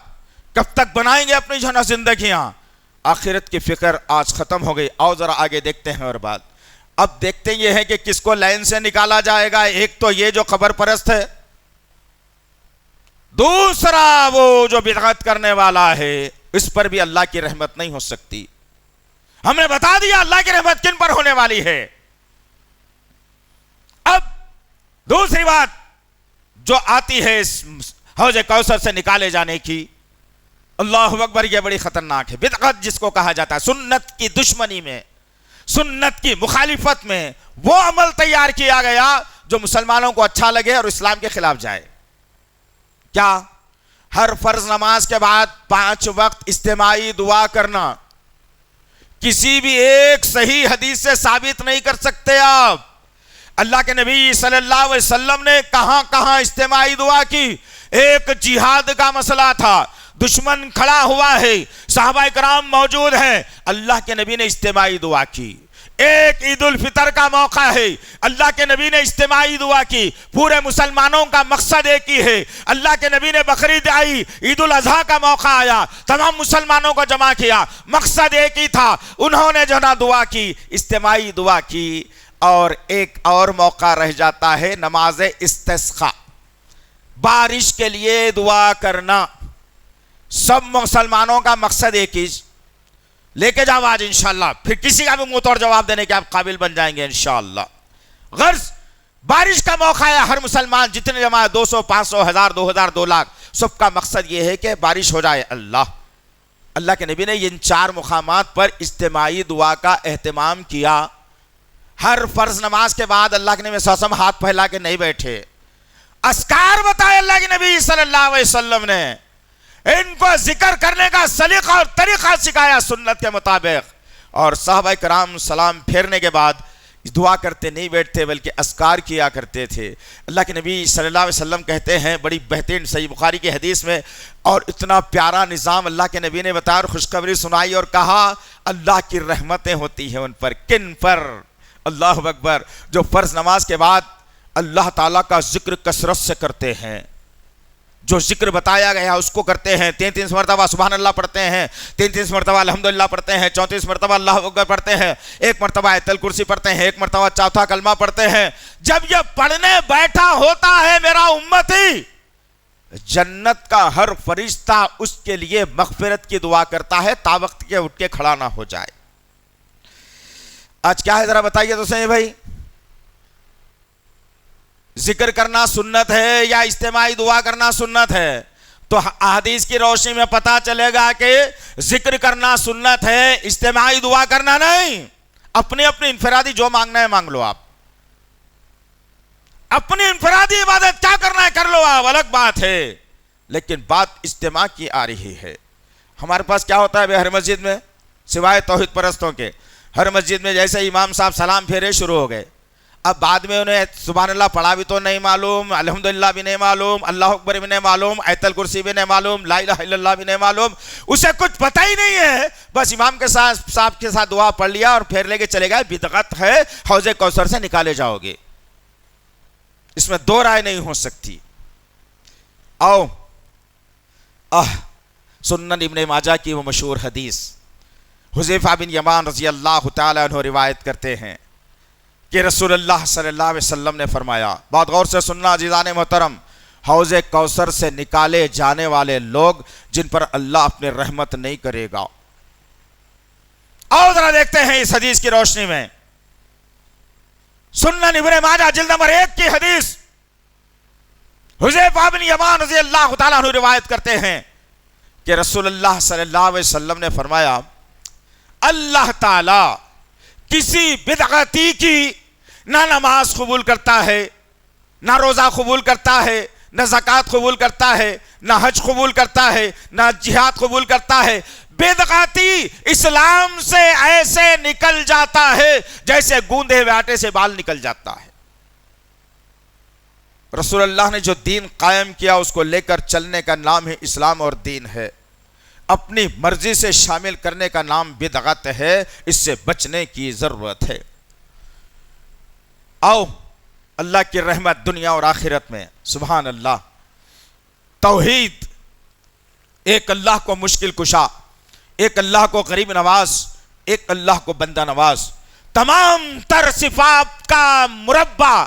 [SPEAKER 2] کب تک بنائیں گے اپنی جو ہے نا زندگیاں؟ آخرت کی فکر آج ختم ہو گئی۔ آؤ ذرا آگے دیکھتے ہیں اور بات۔ اب دیکھتے یہ ہے کہ کس کو لائن سے نکالا جائے گا۔ ایک تو یہ جو خبر پرست ہے، دوسرا وہ جو بدعت کرنے والا ہے، اس پر بھی اللہ کی رحمت نہیں ہو سکتی۔ ہم نے بتا دیا اللہ کی رحمت کن پر ہونے والی ہے۔ اب دوسری بات جو آتی ہے اس حوض کوثر سے نکالے جانے کی، اللہ اکبر، یہ بڑی خطرناک ہے۔ بدعت جس کو کہا جاتا ہے، سنت کی دشمنی میں، سنت کی مخالفت میں وہ عمل تیار کیا گیا جو مسلمانوں کو اچھا لگے اور اسلام کے خلاف جائے۔ کیا؟ ہر فرض نماز کے بعد 5 وقت اجتماعی دعا کرنا۔ کسی بھی ایک صحیح حدیث سے ثابت نہیں کر سکتے آپ۔ اللہ کے نبی صلی اللہ علیہ وسلم نے کہاں کہاں اجتماعی دعا کی؟ ایک جہاد کا مسئلہ تھا، دشمن کھڑا ہوا ہے، صحابہ کرام موجود ہیں، اللہ کے نبی نے اجتماعی دعا کی۔ ایک عید الفطر کا موقع ہے، اللہ کے نبی نے اجتماعی دعا کی۔ پورے مسلمانوں کا مقصد ایک ہی ہے، اللہ کے نبی نے بقرعید آئی، عید الاضحیٰ کا موقع آیا، تمام مسلمانوں کو جمع کیا، مقصد ایک ہی تھا، انہوں نے جو نا دعا کی، اجتماعی دعا کی۔ اور ایک اور موقع رہ جاتا ہے، نماز استسقاء، بارش کے لیے دعا کرنا۔ سب مسلمانوں کا مقصد ایک ہی، لے کے جاؤ آج انشاءاللہ، پھر کسی کا بھی منہ توڑ جواب دینے کے آپ قابل بن جائیں گے انشاءاللہ۔ غرض بارش کا موقع ہے، ہر مسلمان جتنے جمع ہے، 200 500 1000 2000 2 لاکھ، سب کا مقصد یہ ہے کہ بارش ہو جائے۔ اللہ کے نبی نے ان 4 مقامات پر اجتماعی دعا کا اہتمام کیا۔ ہر فرض نماز کے بعد اللہ کے نبی صلی اللہ علیہ وسلم ہاتھ پھیلا کے نہیں بیٹھے، اذکار بتائے اللہ کے نبی صلی اللہ علیہ وسلم نے، ان کو ذکر کرنے کا سلیقہ اور طریقہ سکھایا سنت کے مطابق۔ اور صحابہ کرام سلام پھیرنے کے بعد دعا کرتے نہیں بیٹھتے بلکہ اذکار کیا کرتے تھے۔ اللہ کے نبی صلی اللہ علیہ وسلم کہتے ہیں، بڑی بہترین صحیح بخاری کی حدیث میں، اور اتنا پیارا نظام اللہ کے نبی نے بتایا اور خوشخبری سنائی اور کہا اللہ کی رحمتیں ہوتی ہیں ان پر۔ کن پر؟ اللہ اکبر، جو فرض نماز کے بعد اللہ تعالیٰ کا ذکر کثرت سے کرتے ہیں، جو ذکر بتایا گیا اس کو کرتے ہیں، 33 مرتبہ سبحان اللہ پڑھتے ہیں، 33 مرتبہ الحمدللہ پڑھتے ہیں، 34 مرتبہ اللہ اکبر پڑھتے ہیں، 1 مرتبہ آیت الکرسی پڑھتے ہیں، 1 مرتبہ چوتھا کلمہ پڑھتے ہیں۔ جب یہ پڑھنے بیٹھا ہوتا ہے میرا امتی، جنت کا ہر فرشتہ اس کے لیے مغفرت کی دعا کرتا ہے تا وقت کے اٹھ کے کھڑا نہ ہو جائے۔ آج کیا ہے ذرا بتائیے تو صحیح بھائی، ذکر کرنا سنت ہے یا اجتماعی دعا کرنا سنت ہے؟ تو احادیث کی روشنی میں پتا چلے گا کہ ذکر کرنا سنت ہے، اجتماعی دعا کرنا نہیں۔ اپنی انفرادی جو مانگنا ہے مانگ لو آپ، اپنی انفرادی عبادت کیا کرنا ہے کر لو آپ، الگ بات ہے، لیکن بات اجتماع کی آ رہی ہے۔ ہمارے پاس کیا ہوتا ہے ہر مسجد میں، سوائے توحید پرستوں کے، ہر مسجد میں جیسے امام صاحب سلام پھیرے شروع ہو گئے، اب بعد میں انہیں سبحان اللہ پڑھا بھی تو نہیں معلوم، الحمدللہ بھی نہیں معلوم، اللہ اکبر بھی نہیں معلوم، آیت الکرسی بھی نہیں معلوم، لا الہ الا اللہ بھی نہیں معلوم، اسے کچھ پتہ ہی نہیں ہے، بس امام کے ساتھ صاحب کے ساتھ دعا پڑھ لیا اور پھیر لے کے چلے گئے۔ بدعت ہے، حوض کوثر سے نکالے جاؤ گے، اس میں 2 رائے نہیں ہو سکتی۔ سنن ابن ماجہ کی وہ مشہور حدیث، حذیفہ بن یمان رضی اللہ تعالیٰ عنہ روایت کرتے ہیں کہ رسول اللہ صلی اللہ علیہ وسلم نے فرمایا، بات غور سے سننا عزیزان محترم، حوض کوثر سے نکالے جانے والے لوگ جن پر اللہ اپنے رحمت نہیں کرے گا۔ اور ذرا دیکھتے ہیں اس حدیث کی روشنی میں، سنن ابن ماجہ جلد نمبر 1 کی حدیث، حذیفہ بن یمان رضی اللہ تعالیٰ عنہ روایت کرتے ہیں کہ رسول اللہ صلی اللہ علیہ وسلم نے فرمایا، اللہ تعالی کسی بدعتی کی نہ نماز قبول کرتا ہے، نہ روزہ قبول کرتا ہے، نہ زکوٰۃ قبول کرتا ہے، نہ حج قبول کرتا ہے، نہ جہاد قبول کرتا ہے۔ بدعتی اسلام سے ایسے نکل جاتا ہے جیسے گوندے ہوئے آٹے سے بال نکل جاتا ہے۔ رسول اللہ نے جو دین قائم کیا اس کو لے کر چلنے کا نام ہے اسلام اور دین ہے، اپنی مرضی سے شامل کرنے کا نام بدعت ہے، اس سے بچنے کی ضرورت ہے۔ اللہ کی رحمت دنیا اور آخرت میں، سبحان اللہ، توحید، ایک اللہ کو مشکل کشا، ایک اللہ کو غریب نواز، ایک اللہ کو بندہ نواز، تمام تر صفات کا مربع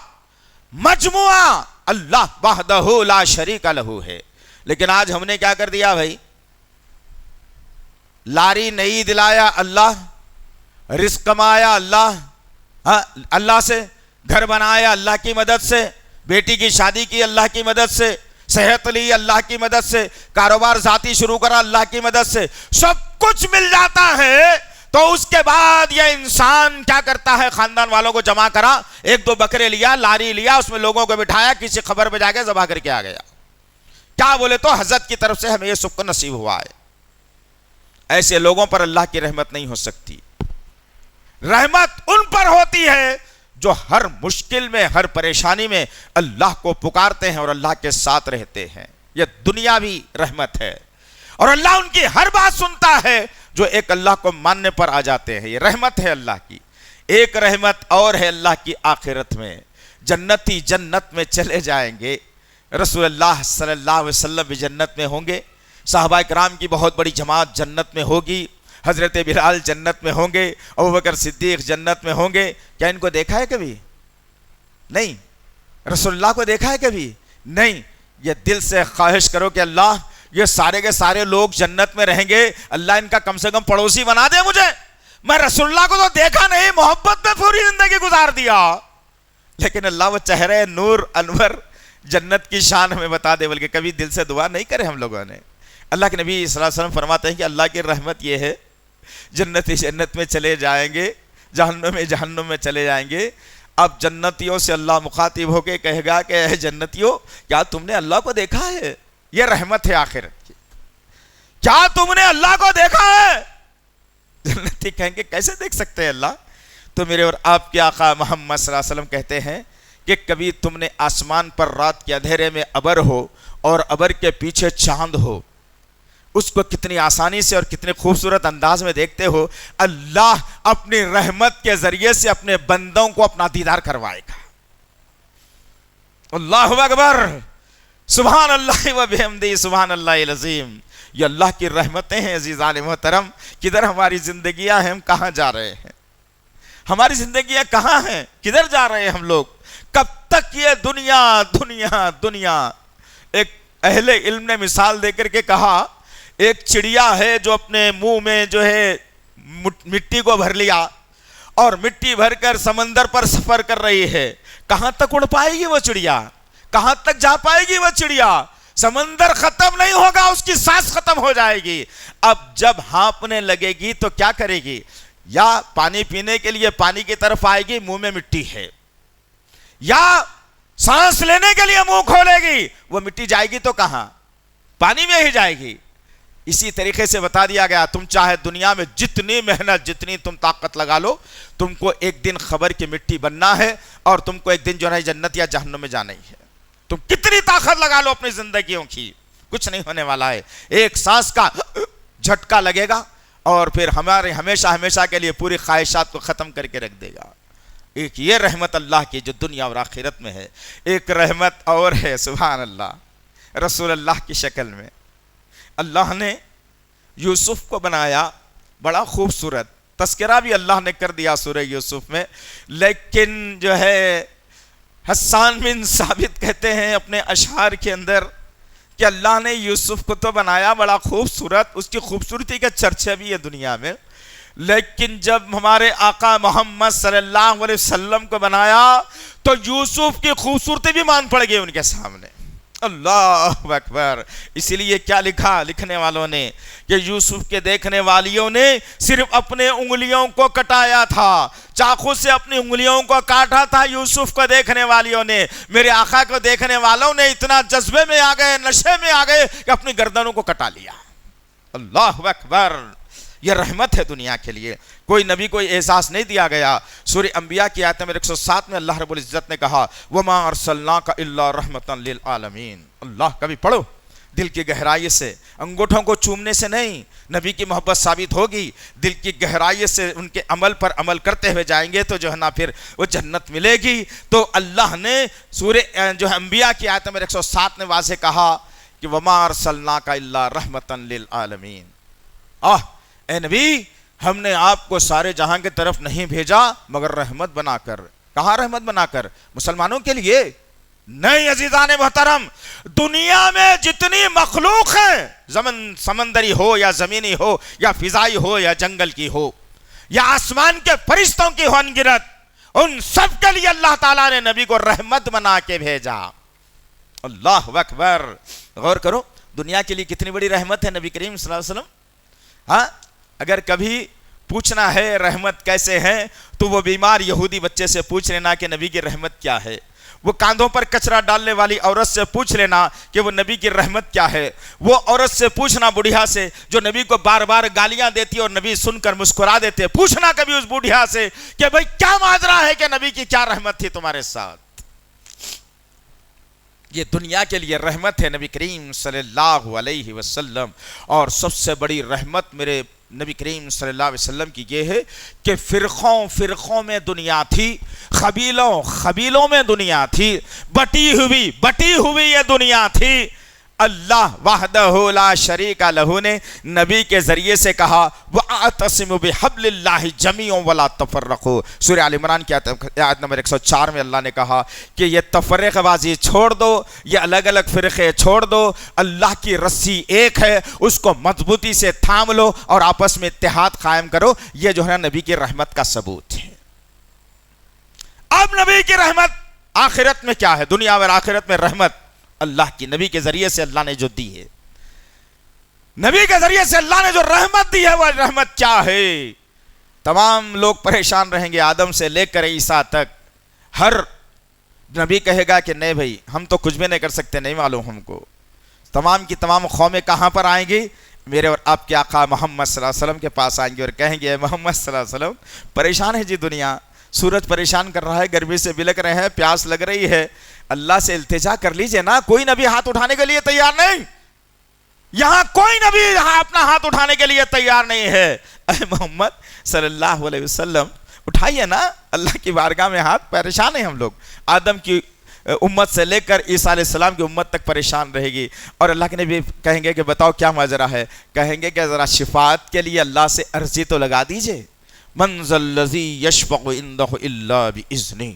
[SPEAKER 2] مجموعہ اللہ وحدہ لا شریک لہ ہے۔ لیکن آج ہم نے کیا کر دیا بھائی، لاری نہیں دلایا اللہ، رزق کمایا اللہ، اللہ سے، گھر بنایا اللہ کی مدد سے، بیٹی کی شادی کی اللہ کی مدد سے، صحت لی اللہ کی مدد سے، کاروبار ذاتی شروع کرا اللہ کی مدد سے، سب کچھ مل جاتا ہے، تو اس کے بعد یہ انسان کیا کرتا ہے؟ خاندان والوں کو جمع کرا، 1-2 بکرے لیا، لاری لیا، اس میں لوگوں کو بٹھایا، کسی خبر پہ جا کے ذبح کر کے آ گیا۔ کیا بولے تو حضرت کی طرف سے ہمیں یہ سب کو نصیب ہوا ہے۔ ایسے لوگوں پر اللہ کی رحمت نہیں ہو سکتی۔ رحمت ان پر ہوتی ہے جو ہر مشکل میں، ہر پریشانی میں اللہ کو پکارتے ہیں اور اللہ کے ساتھ رہتے ہیں۔ یہ دنیاوی رحمت ہے، اور اللہ ان کی ہر بات سنتا ہے جو ایک اللہ کو ماننے پر آ جاتے ہیں۔ یہ رحمت ہے اللہ کی۔ ایک رحمت اور ہے اللہ کی آخرت میں، جنتی جنت میں چلے جائیں گے۔ رسول اللہ صلی اللہ علیہ وسلم بھی جنت میں ہوں گے، صحابہ کرام کی بہت بڑی جماعت جنت میں ہوگی، حضرت بلال جنت میں ہوں گے، ابوبکر صدیق جنت میں ہوں گے۔ کیا ان کو دیکھا ہے کبھی؟ نہیں۔ رسول اللہ کو دیکھا ہے کبھی؟ نہیں۔ یہ دل سے خواہش کرو کہ اللہ یہ سارے کے سارے لوگ جنت میں رہیں گے، اللہ ان کا کم سے کم پڑوسی بنا دے مجھے۔ میں رسول اللہ کو تو دیکھا نہیں، محبت میں پوری زندگی گزار دیا، لیکن اللہ وہ چہرے نور انور جنت کی شان ہمیں بتا دے، بلکہ کبھی دل سے دعا نہیں کرے ہم لوگوں نے۔ اللہ کے نبی صلی اللہ علیہ وسلم فرماتے ہیں کہ اللہ کی رحمت یہ ہے، جنتی جنت میں چلے جائیں گے، جہنم میں چلے جائیں گے۔ اب جنتیوں سے اللہ مخاطب ہو کے کہے گا کہ اے جنتیوں، کیا تم نے اللہ کو دیکھا ہے؟ یہ رحمت ہے آخرت کی۔ کیا تم نے اللہ کو دیکھا ہے؟ جنتی کہیں گے کیسے دیکھ سکتے ہیں اللہ؟ تو میرے اور آپ کے آقا محمد صلی اللہ علیہ وسلم کہتے ہیں کہ کبھی تم نے آسمان پر رات کے اندھیرے میں ابر ہو اور ابر کے پیچھے چاند ہو، اس کو کتنی آسانی سے اور کتنے خوبصورت انداز میں دیکھتے ہو، اللہ اپنی رحمت کے ذریعے سے اپنے بندوں کو اپنا دیدار کروائے گا۔ اللہ اکبر، سبحان اللہ و بحمدہ، سبحان اللہ العظیم۔ یہ اللہ کی رحمتیں ہیں عزیزان محترم۔ کدھر ہماری زندگیاں ہیں؟ ہم کہاں جا رہے ہیں؟ ہماری زندگیاں کہاں ہیں؟ کدھر جا رہے ہیں ہم لوگ؟ کب تک یہ دنیا دنیا دنیا؟ ایک اہل علم نے مثال دے کر کے کہا، ایک چڑیا ہے جو اپنے منہ میں جو ہے مٹی کو بھر لیا اور مٹی بھر کر سمندر پر سفر کر رہی ہے۔ کہاں تک اڑ پائے گی وہ چڑیا؟ کہاں تک جا پائے گی وہ چڑیا؟ سمندر ختم نہیں ہوگا، اس کی سانس ختم ہو جائے گی۔ اب جب ہانپنے لگے گی تو کیا کرے گی؟ یا پانی پینے کے لیے پانی کی طرف آئے گی، منہ میں مٹی ہے، یا سانس لینے کے لیے منہ کھولے گی، وہ مٹی جائے گی تو کہاں؟ پانی میں ہی جائے گی۔ اسی طریقے سے بتا دیا گیا، تم چاہے دنیا میں جتنی محنت، جتنی تم طاقت لگا لو، تم کو ایک دن خبر کی مٹی بننا ہے، اور تم کو ایک دن جو ہے جنت یا جہنم میں جانا ہی ہے۔ تم کتنی طاقت لگا لو اپنی زندگیوں کی، کچھ نہیں ہونے والا ہے۔ ایک سانس کا جھٹکا لگے گا اور پھر ہمارے ہمیشہ ہمیشہ کے لیے پوری خواہشات کو ختم کر کے رکھ دے گا۔ ایک یہ رحمت اللہ کی جو دنیا اور آخرت میں ہے۔ ایک رحمت اور ہے، سبحان اللہ، رسول اللہ کی شکل میں اللہ نے یوسف کو بنایا، بڑا خوبصورت تذکرہ بھی اللہ نے کر دیا سورہ یوسف میں، لیکن جو ہے حسان بن ثابت کہتے ہیں اپنے اشعار کے اندر کہ اللہ نے یوسف کو تو بنایا بڑا خوبصورت، اس کی خوبصورتی کے چرچے بھی ہے دنیا میں، لیکن جب ہمارے آقا محمد صلی اللہ علیہ وسلم کو بنایا تو یوسف کی خوبصورتی بھی مان پڑ گئی ان کے سامنے۔ اللہ اکبر۔ اسی لیے کیا لکھا لکھنے والوں نے کہ یوسف کے دیکھنے والیوں نے صرف اپنے انگلیوں کو کٹایا تھا، چاقو سے اپنی انگلیوں کو کاٹا تھا یوسف کو دیکھنے والیوں نے۔ میرے آقا کو دیکھنے والوں نے اتنا جذبے میں آ گئے، نشے میں آ گئے کہ اپنی گردنوں کو کٹا لیا۔ اللہ اکبر۔ یہ رحمت ہے دنیا کے لیے۔ کوئی نبی کو احساس نہیں دیا گیا۔ سورہ انبیاء کی آیت نمبر 107 میں اللہ رب العزت نے کہا وَمَا أَرْسَلْنَاكَ إِلَّا رَحْمَةً لِلْعَالَمِينَ۔ اللہ کبھی پڑھو دل کی گہرائی سے، انگوٹھوں کو چومنے سے نہیں، نبی کی محبت ثابت ہوگی، دل کی گہرائی سے ان کے عمل پر عمل کرتے ہوئے جائیں گے تو جو ہے نا پھر وہ جنت ملے گی۔ تو اللہ نے سورہ جو ہے انبیاء کی آیت نمبر 107 میں واضح کہا کہ وَمَا أَرْسَلْنَاكَ إِلَّا رَحْمَةً لِلْعَالَمِينَ۔ اے نبی، ہم نے آپ کو سارے جہاں کی طرف نہیں بھیجا مگر رحمت بنا کر۔ کہاں رحمت بنا کر؟ مسلمانوں کے لیے نہیں عزیزان محترم، دنیا میں جتنی مخلوق ہیں، سمندری ہو یا زمینی ہو یا فضائی ہو یا جنگل کی ہو یا آسمان کے فرشتوں کی ہو ان گنت، ان سب کے لیے اللہ تعالیٰ نے نبی کو رحمت بنا کے بھیجا۔ اللہ اکبر، غور کرو دنیا کے لیے کتنی بڑی رحمت ہے نبی کریم صلی اللہ علیہ وسلم۔ ہاں، اگر کبھی پوچھنا ہے رحمت کیسے ہے تو وہ بیمار یہودی بچے سے پوچھ لینا کہ نبی کی رحمت کیا ہے، وہ کاندھوں پر کچرا ڈالنے والی عورت سے پوچھ لینا کہ وہ نبی کی رحمت کیا ہے، وہ عورت سے پوچھنا بوڑھیا سے جو نبی کو بار بار گالیاں دیتی اور نبی سن کر مسکرا دیتے، پوچھنا کبھی اس بوڑھیا سے کہ بھئی کیا ماجرا ہے کہ نبی کی کیا رحمت تھی تمہارے ساتھ۔ یہ دنیا کے لیے رحمت ہے نبی کریم صلی اللہ علیہ وسلم۔ اور سب سے بڑی رحمت میرے نبی کریم صلی اللہ علیہ وسلم کی یہ ہے کہ فرقوں میں دنیا تھی، قبیلوں میں دنیا تھی، بٹی ہوئی یہ دنیا تھی۔ اللہ وحدہ لا شریک لہ نے نبی کے ذریعے سے کہا وَاعْتَصِمُوا بِحَبْلِ اللَّهِ جَمِيعًا وَلَا تَفَرَّقُوا۔ سورہ آل عمران کی آیت نمبر 104 میں اللہ نے کہا کہ یہ تفرقہ بازی چھوڑ دو، یہ الگ الگ فرقے چھوڑ دو، اللہ کی رسی ایک ہے، اس کو مضبوطی سے تھام لو اور آپس میں اتحاد قائم کرو۔ یہ جو ہے نبی کی رحمت کا ثبوت ہے۔ اب نبی کی رحمت آخرت میں کیا ہے؟ دنیا اور آخرت میں رحمت اللہ کی نبی کے ذریعے سے اللہ نے جو دی ہے، نبی کے ذریعے سے اللہ نے جو رحمت دی ہے وہ رحمت کیا ہے؟ تمام لوگ پریشان رہیں گے، آدم سے لے کر عیسیٰ تک۔ ہر نبی کہے گا کہ نہیں بھائی ہم تو کچھ بھی نہیں کر سکتے، نہیں معلوم ہم کو۔ تمام کی تمام قومیں کہاں پر آئیں گی؟ میرے اور آپ کے آقا محمد صلی اللہ علیہ وسلم کے پاس آئیں گے اور کہیں گے اے محمد صلی اللہ علیہ وسلم، پریشان ہے جی دنیا، سورج پریشان کر رہا ہے، گرمی سے بلک رہے ہیں، پیاس لگ رہی ہے، اللہ سے التجا کر لیجئے نا۔ کوئی نبی ہاتھ اٹھانے کے لیے تیار نہیں، یہاں کوئی نبی اپنا ہاتھ اٹھانے کے لیے تیار نہیں ہے۔ اے محمد صلی اللہ علیہ وسلم اٹھائیے نا اللہ کی بارگاہ میں ہاتھ، پریشان ہیں ہم لوگ۔ آدم کی امت سے لے کر عیسیٰ علیہ السلام کی امت تک پریشان رہے گی، اور اللہ کے نبی کہیں گے کہ بتاؤ کیا ماجرا ہے؟ کہیں گے کہ ذرا شفاعت کے لیے اللہ سے عرضی تو لگا دیجئے۔ من ذا الذی یشفع عندہ الا باذنہ،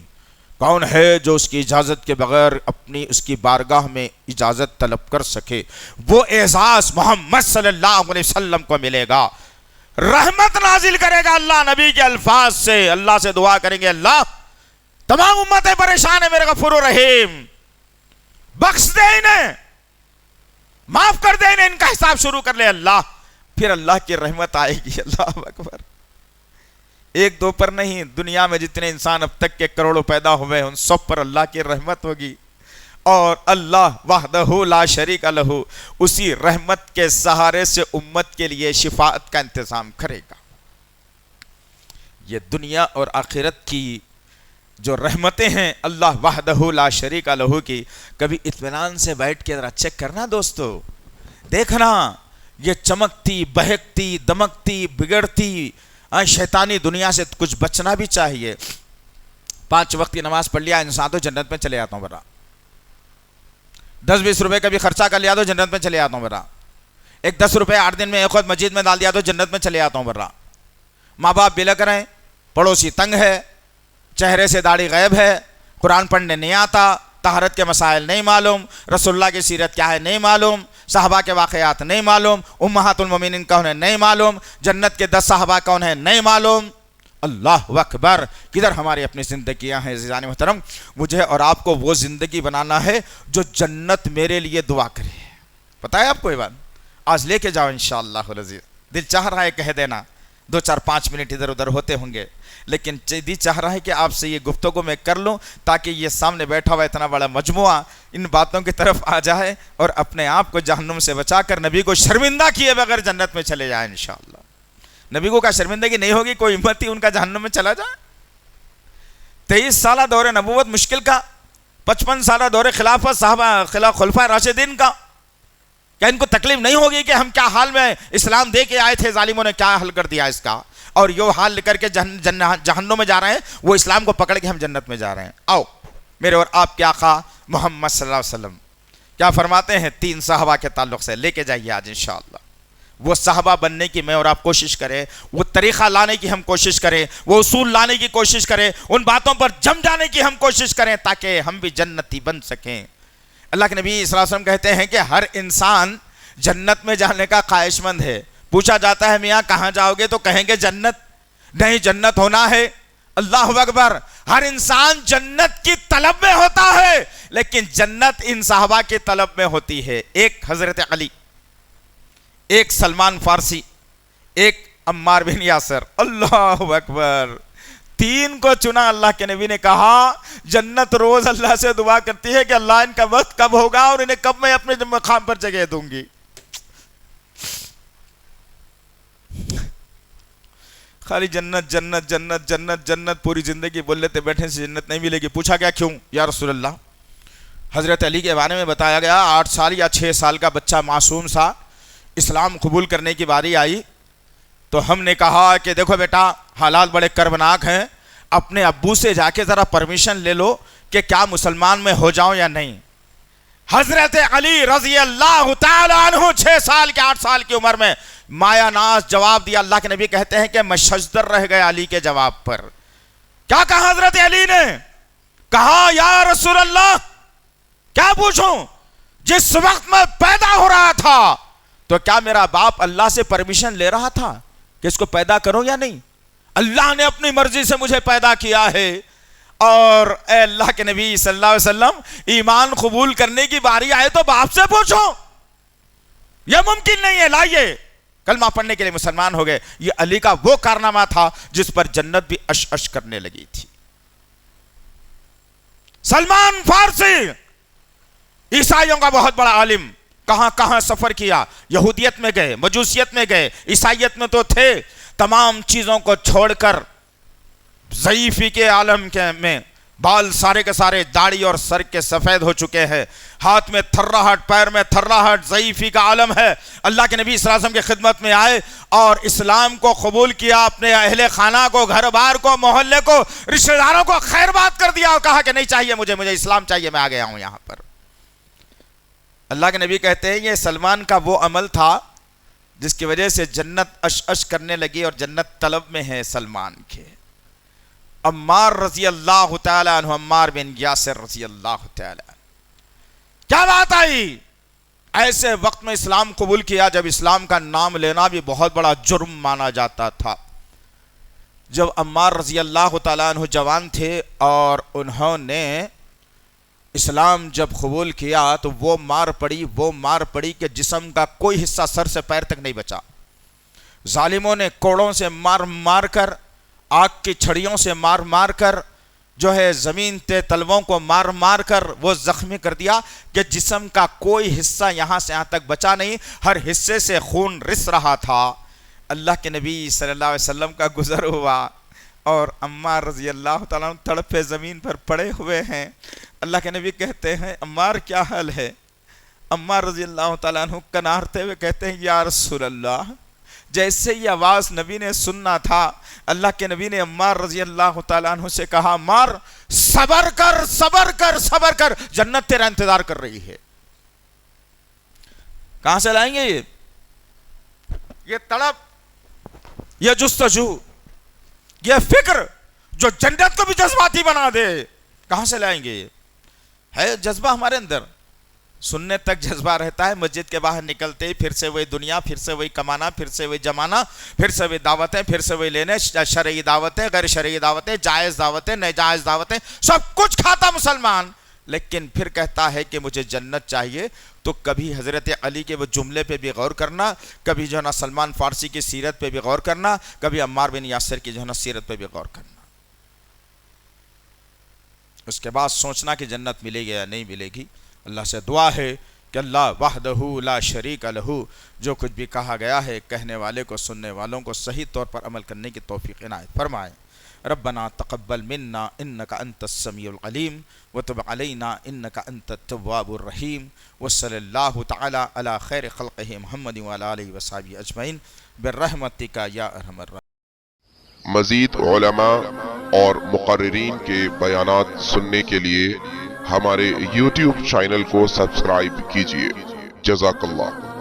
[SPEAKER 2] کون ہے جو اس کی اجازت کے بغیر اپنی اس کی بارگاہ میں اجازت طلب کر سکے؟ وہ اعزاز محمد صلی اللہ علیہ وسلم کو ملے گا۔ رحمت نازل کرے گا اللہ نبی کے الفاظ سے، اللہ سے دعا کریں گے اللہ تمام امتیں پریشان ہیں، میرے غفور رحیم بخش دے انہیں، معاف کر دے انہیں، ان کا حساب شروع کر لے اللہ۔ پھر اللہ کی رحمت آئے گی۔ اللہ اکبر، ایک دو پر نہیں، دنیا میں جتنے انسان اب تک کے کروڑوں پیدا ہوئے ان سب پر اللہ کی رحمت ہوگی، اور اللہ وحدہ لا شریک لہ اسی رحمت کے سہارے سے امت کے لیے شفاعت کا انتظام کرے گا۔ یہ دنیا اور آخرت کی جو رحمتیں ہیں اللہ وحدہ لا شریک لہ کی، کبھی اطمینان سے بیٹھ کے ذرا چیک کرنا دوستو، دیکھنا یہ چمکتی بہکتی دمکتی بگڑتی شیطانی دنیا سے کچھ بچنا بھی چاہیے۔ 5 وقت کی نماز پڑھ لیا انسان تو جنت میں چلے جاتا ہوں برا، 10-20 روپے کا بھی خرچہ کر لیا تو جنت میں چلے جاتا ہوں برا، ایک 10 روپے 8 دن میں ایک وقت مسجد میں ڈال دیا تو جنت میں چلے جاتا ہوں برا۔ ماں باپ بلک رہے ہیں، پڑوسی تنگ ہے، چہرے سے داڑھی غائب ہے، قرآن پڑھنے نہیں آتا، طہارت کے مسائل نہیں معلوم، رسول اللہ کی سیرت کیا ہے نہیں معلوم، صحابہ کے واقعات نہیں معلوم، امہات المومنین کون ہے نہیں معلوم، جنت کے 10 صحابہ کون ہیں نہیں معلوم۔ اللہ اکبر، کدھر ہماری اپنی زندگیاں ہیں؟ عزیزان محترم، مجھے اور آپ کو وہ زندگی بنانا ہے جو جنت میرے لیے دعا کرے۔ پتہ ہے آپ کو یہ بات؟ آج لے کے جاؤ انشاءاللہ العزیز۔ دل چاہ رہا ہے کہہ دینا، 2-4-5 منٹ ادھر ادھر ہوتے ہوں گے، لیکن دل چاہ رہا ہے کہ آپ سے یہ گفتگو میں کر لوں تاکہ یہ سامنے بیٹھا ہوا اتنا بڑا مجموعہ ان باتوں کی طرف آ جائے اور اپنے آپ کو جہنم سے بچا کر نبی کو شرمندہ کیے بغیر جنت میں چلے جائیں انشاءاللہ۔ نبی کو کا شرمندگی نہیں ہوگی کوئی امتی ان کا جہنم میں چلا جائے۔ 23 سالہ دور نبوت مشکل کا، 55 سالہ دور خلافت صحابہ خلفائے راشدین کا، کیا ان کو تکلیف نہیں ہوگی کہ ہم کیا حال میں اسلام دے کے آئے تھے، ظالموں نے کیا حل کر دیا اس کا، اور یہ حال لے کر کے جہنم میں جا رہے ہیں، وہ اسلام کو پکڑ کے ہم جنت میں جا رہے ہیں۔ آؤ میرے اور آپ کے آقا محمد صلی اللہ علیہ وسلم کیا فرماتے ہیں 3 صحابہ کے تعلق سے، لے کے جائیے آج انشاءاللہ۔ وہ صحابہ بننے کی میں اور آپ کوشش کریں، وہ طریقہ لانے کی ہم کوشش کریں، وہ اصول لانے کی کوشش کریں، ان باتوں پر جم جانے کی ہم کوشش کریں تاکہ ہم بھی جنتی بن سکیں۔ اللہ کے نبی صلی اللہ علیہ وسلم کہتے ہیں کہ ہر انسان جنت میں جانے کا خواہش مند ہے۔ پوچھا جاتا ہے میاں کہاں جاؤ گے تو کہیں گے جنت، نہیں جنت ہونا ہے، اللہ اکبر. ہر انسان جنت کی طلب میں ہوتا ہے لیکن جنت ان صحابہ کی طلب میں ہوتی ہے. ایک حضرت علی، ایک سلمان فارسی، ایک عمار بن یاسر. اللہ اکبر، تین کو چنا. اللہ کے نبی نے کہا جنت روز اللہ سے دعا کرتی ہے کہ اللہ ان کا وقت کب ہوگا اور انہیں کب میں اپنے مقام پر جگہ دوں گی. خالی جنت جنت جنت جنت جنت پوری زندگی بول لیتے بیٹھے سے جنت نہیں ملے گی. پوچھا گیا کیوں یا رسول اللہ؟ حضرت علی کے بارے میں بتایا گیا 8 سال یا 6 سال کا بچہ معصوم سا اسلام قبول کرنے کی باری آئی تو ہم نے کہا کہ دیکھو بیٹا حالات بڑے کربناک ہیں، اپنے ابو سے جا کے ذرا پرمیشن لے لو کہ کیا مسلمان میں ہو جاؤں یا نہیں. حضرت علی رضی اللہ تعالی عنہ 6 سال کے 8 سال کی عمر میں مایا ناز جواب دیا. اللہ کے نبی کہتے ہیں کہ میں شجدر رہ گئے علی کے جواب پر. کیا کہا حضرت علی نے؟ کہا یا رسول اللہ کیا پوچھوں، جس وقت میں پیدا ہو رہا تھا تو کیا میرا باپ اللہ سے پرمیشن لے رہا تھا کہ اس کو پیدا کروں یا نہیں؟ اللہ نے اپنی مرضی سے مجھے پیدا کیا ہے. اور اے اللہ کے نبی صلی اللہ علیہ وسلم ایمان قبول کرنے کی باری آئے تو باپ سے پوچھو، یہ ممکن نہیں ہے. لائیے کلمہ پڑھنے کے لیے مسلمان ہو گئے. یہ علی کا وہ کارنامہ تھا جس پر جنت بھی اش اش کرنے لگی تھی. سلمان فارسی عیسائیوں کا بہت بڑا عالم، کہاں کہاں سفر کیا. یہودیت میں گئے، مجوسیت میں گئے، عیسائیت میں تو تھے. تمام چیزوں کو چھوڑ کر ضعیفی کے عالم میں بال سارے کے سارے داڑھی اور سر کے سفید ہو چکے ہیں، ہاتھ میں تھراہٹ، پیر میں تھراہٹ، ضعیفی کا عالم ہے. اللہ کے نبی صلی اللہ علیہ وسلم کی خدمت میں آئے اور اسلام کو قبول کیا. اپنے اہل خانہ کو، گھر بار کو، محلے کو، رشتہ داروں کو خیر بات کر دیا اور کہا کہ نہیں چاہیے مجھے اسلام چاہیے، میں آ گیا ہوں یہاں پر. اللہ کے نبی کہتے ہیں یہ سلمان کا وہ عمل تھا جس کی وجہ سے جنت اش اش کرنے لگی اور جنت طلب میں ہے سلمان کے. عمار رضی اللہ تعالی عنہ، عمار بن یاسر رضی اللہ تعالی عنہ، کیا بات آئی؟ ایسے وقت میں اسلام قبول کیا جب اسلام کا نام لینا بھی بہت بڑا جرم مانا جاتا تھا. جب عمار رضی اللہ تعالی عنہ جوان تھے اور انہوں نے اسلام جب قبول کیا تو وہ مار پڑی کہ جسم کا کوئی حصہ سر سے پیر تک نہیں بچا. ظالموں نے کوڑوں سے مار کر، آگ کی چھڑیوں سے مار کر، جو ہے زمین تے تلووں کو مار کر وہ زخمی کر دیا کہ جسم کا کوئی حصہ یہاں سے یہاں تک بچا نہیں، ہر حصے سے خون رس رہا تھا. اللہ کے نبی صلی اللہ علیہ وسلم کا گزر ہوا اور عمار رضی اللہ تعالیٰ عنہ تڑپے زمین پر پڑے ہوئے ہیں. اللہ کے نبی کہتے ہیں عمار کیا حال ہے؟ عمار رضی اللہ تعالیٰ عنہ کنارتے ہوئے کہتے ہیں یا رسول اللہ، جیسے یہ آواز نبی نے سننا تھا اللہ کے نبی نے عمار رضی اللہ تعالیٰ عنہ سے کہا عمار صبر کر صبر کر صبر کر، جنت تیرا انتظار کر رہی ہے. کہاں سے لائیں گے یہ تڑپ، یہ جستجو، یہ فکر جو جنت کو بھی جذباتی بنا دے؟ کہاں سے لائیں گے؟ ہے جذبہ ہمارے اندر، سننے تک جذبہ رہتا ہے، مسجد کے باہر نکلتے پھر سے وہی دنیا، پھر سے وہی کمانا، پھر سے وہی جمانا، پھر سے وہی دعوتیں، پھر سے وہی لینے، شرعی دعوتیں، غیر شرعی دعوتیں، جائز دعوتیں، ناجائز دعوتیں، سب کچھ کھاتا مسلمان، لیکن پھر کہتا ہے کہ مجھے جنت چاہیے. تو کبھی حضرت علی کے وہ جملے پہ بھی غور کرنا، کبھی جو ہے نا سلمان فارسی کی سیرت پہ بھی غور کرنا، کبھی عمار بن یاسر کی جو ہے نا سیرت پہ بھی غور کرنا. اس کے بعد سوچنا کہ جنت ملے گی یا نہیں ملے گی. اللہ سے دعا ہے کہ اللہ وحدہ لا شریک لہ جو کچھ بھی کہا گیا ہے کہنے والے کو، سننے والوں کو صحیح طور پر عمل کرنے کی توفیق عنایت فرمائے. ربنا تقبل منا انک انت السمیع العلیم وتب علینا انک انت التواب الرحیم وصلی اللہ تعالی علی خیر خلقہ محمد وعلی آلہ وصحبہ اجمعین برحمتک یا ارحم الراحمین.
[SPEAKER 3] مزید علماء اور مقررین کے بیانات سننے کے لیے ہمارے YouTube چینل کو سبسکرائب کیجیے. جزاک اللہ.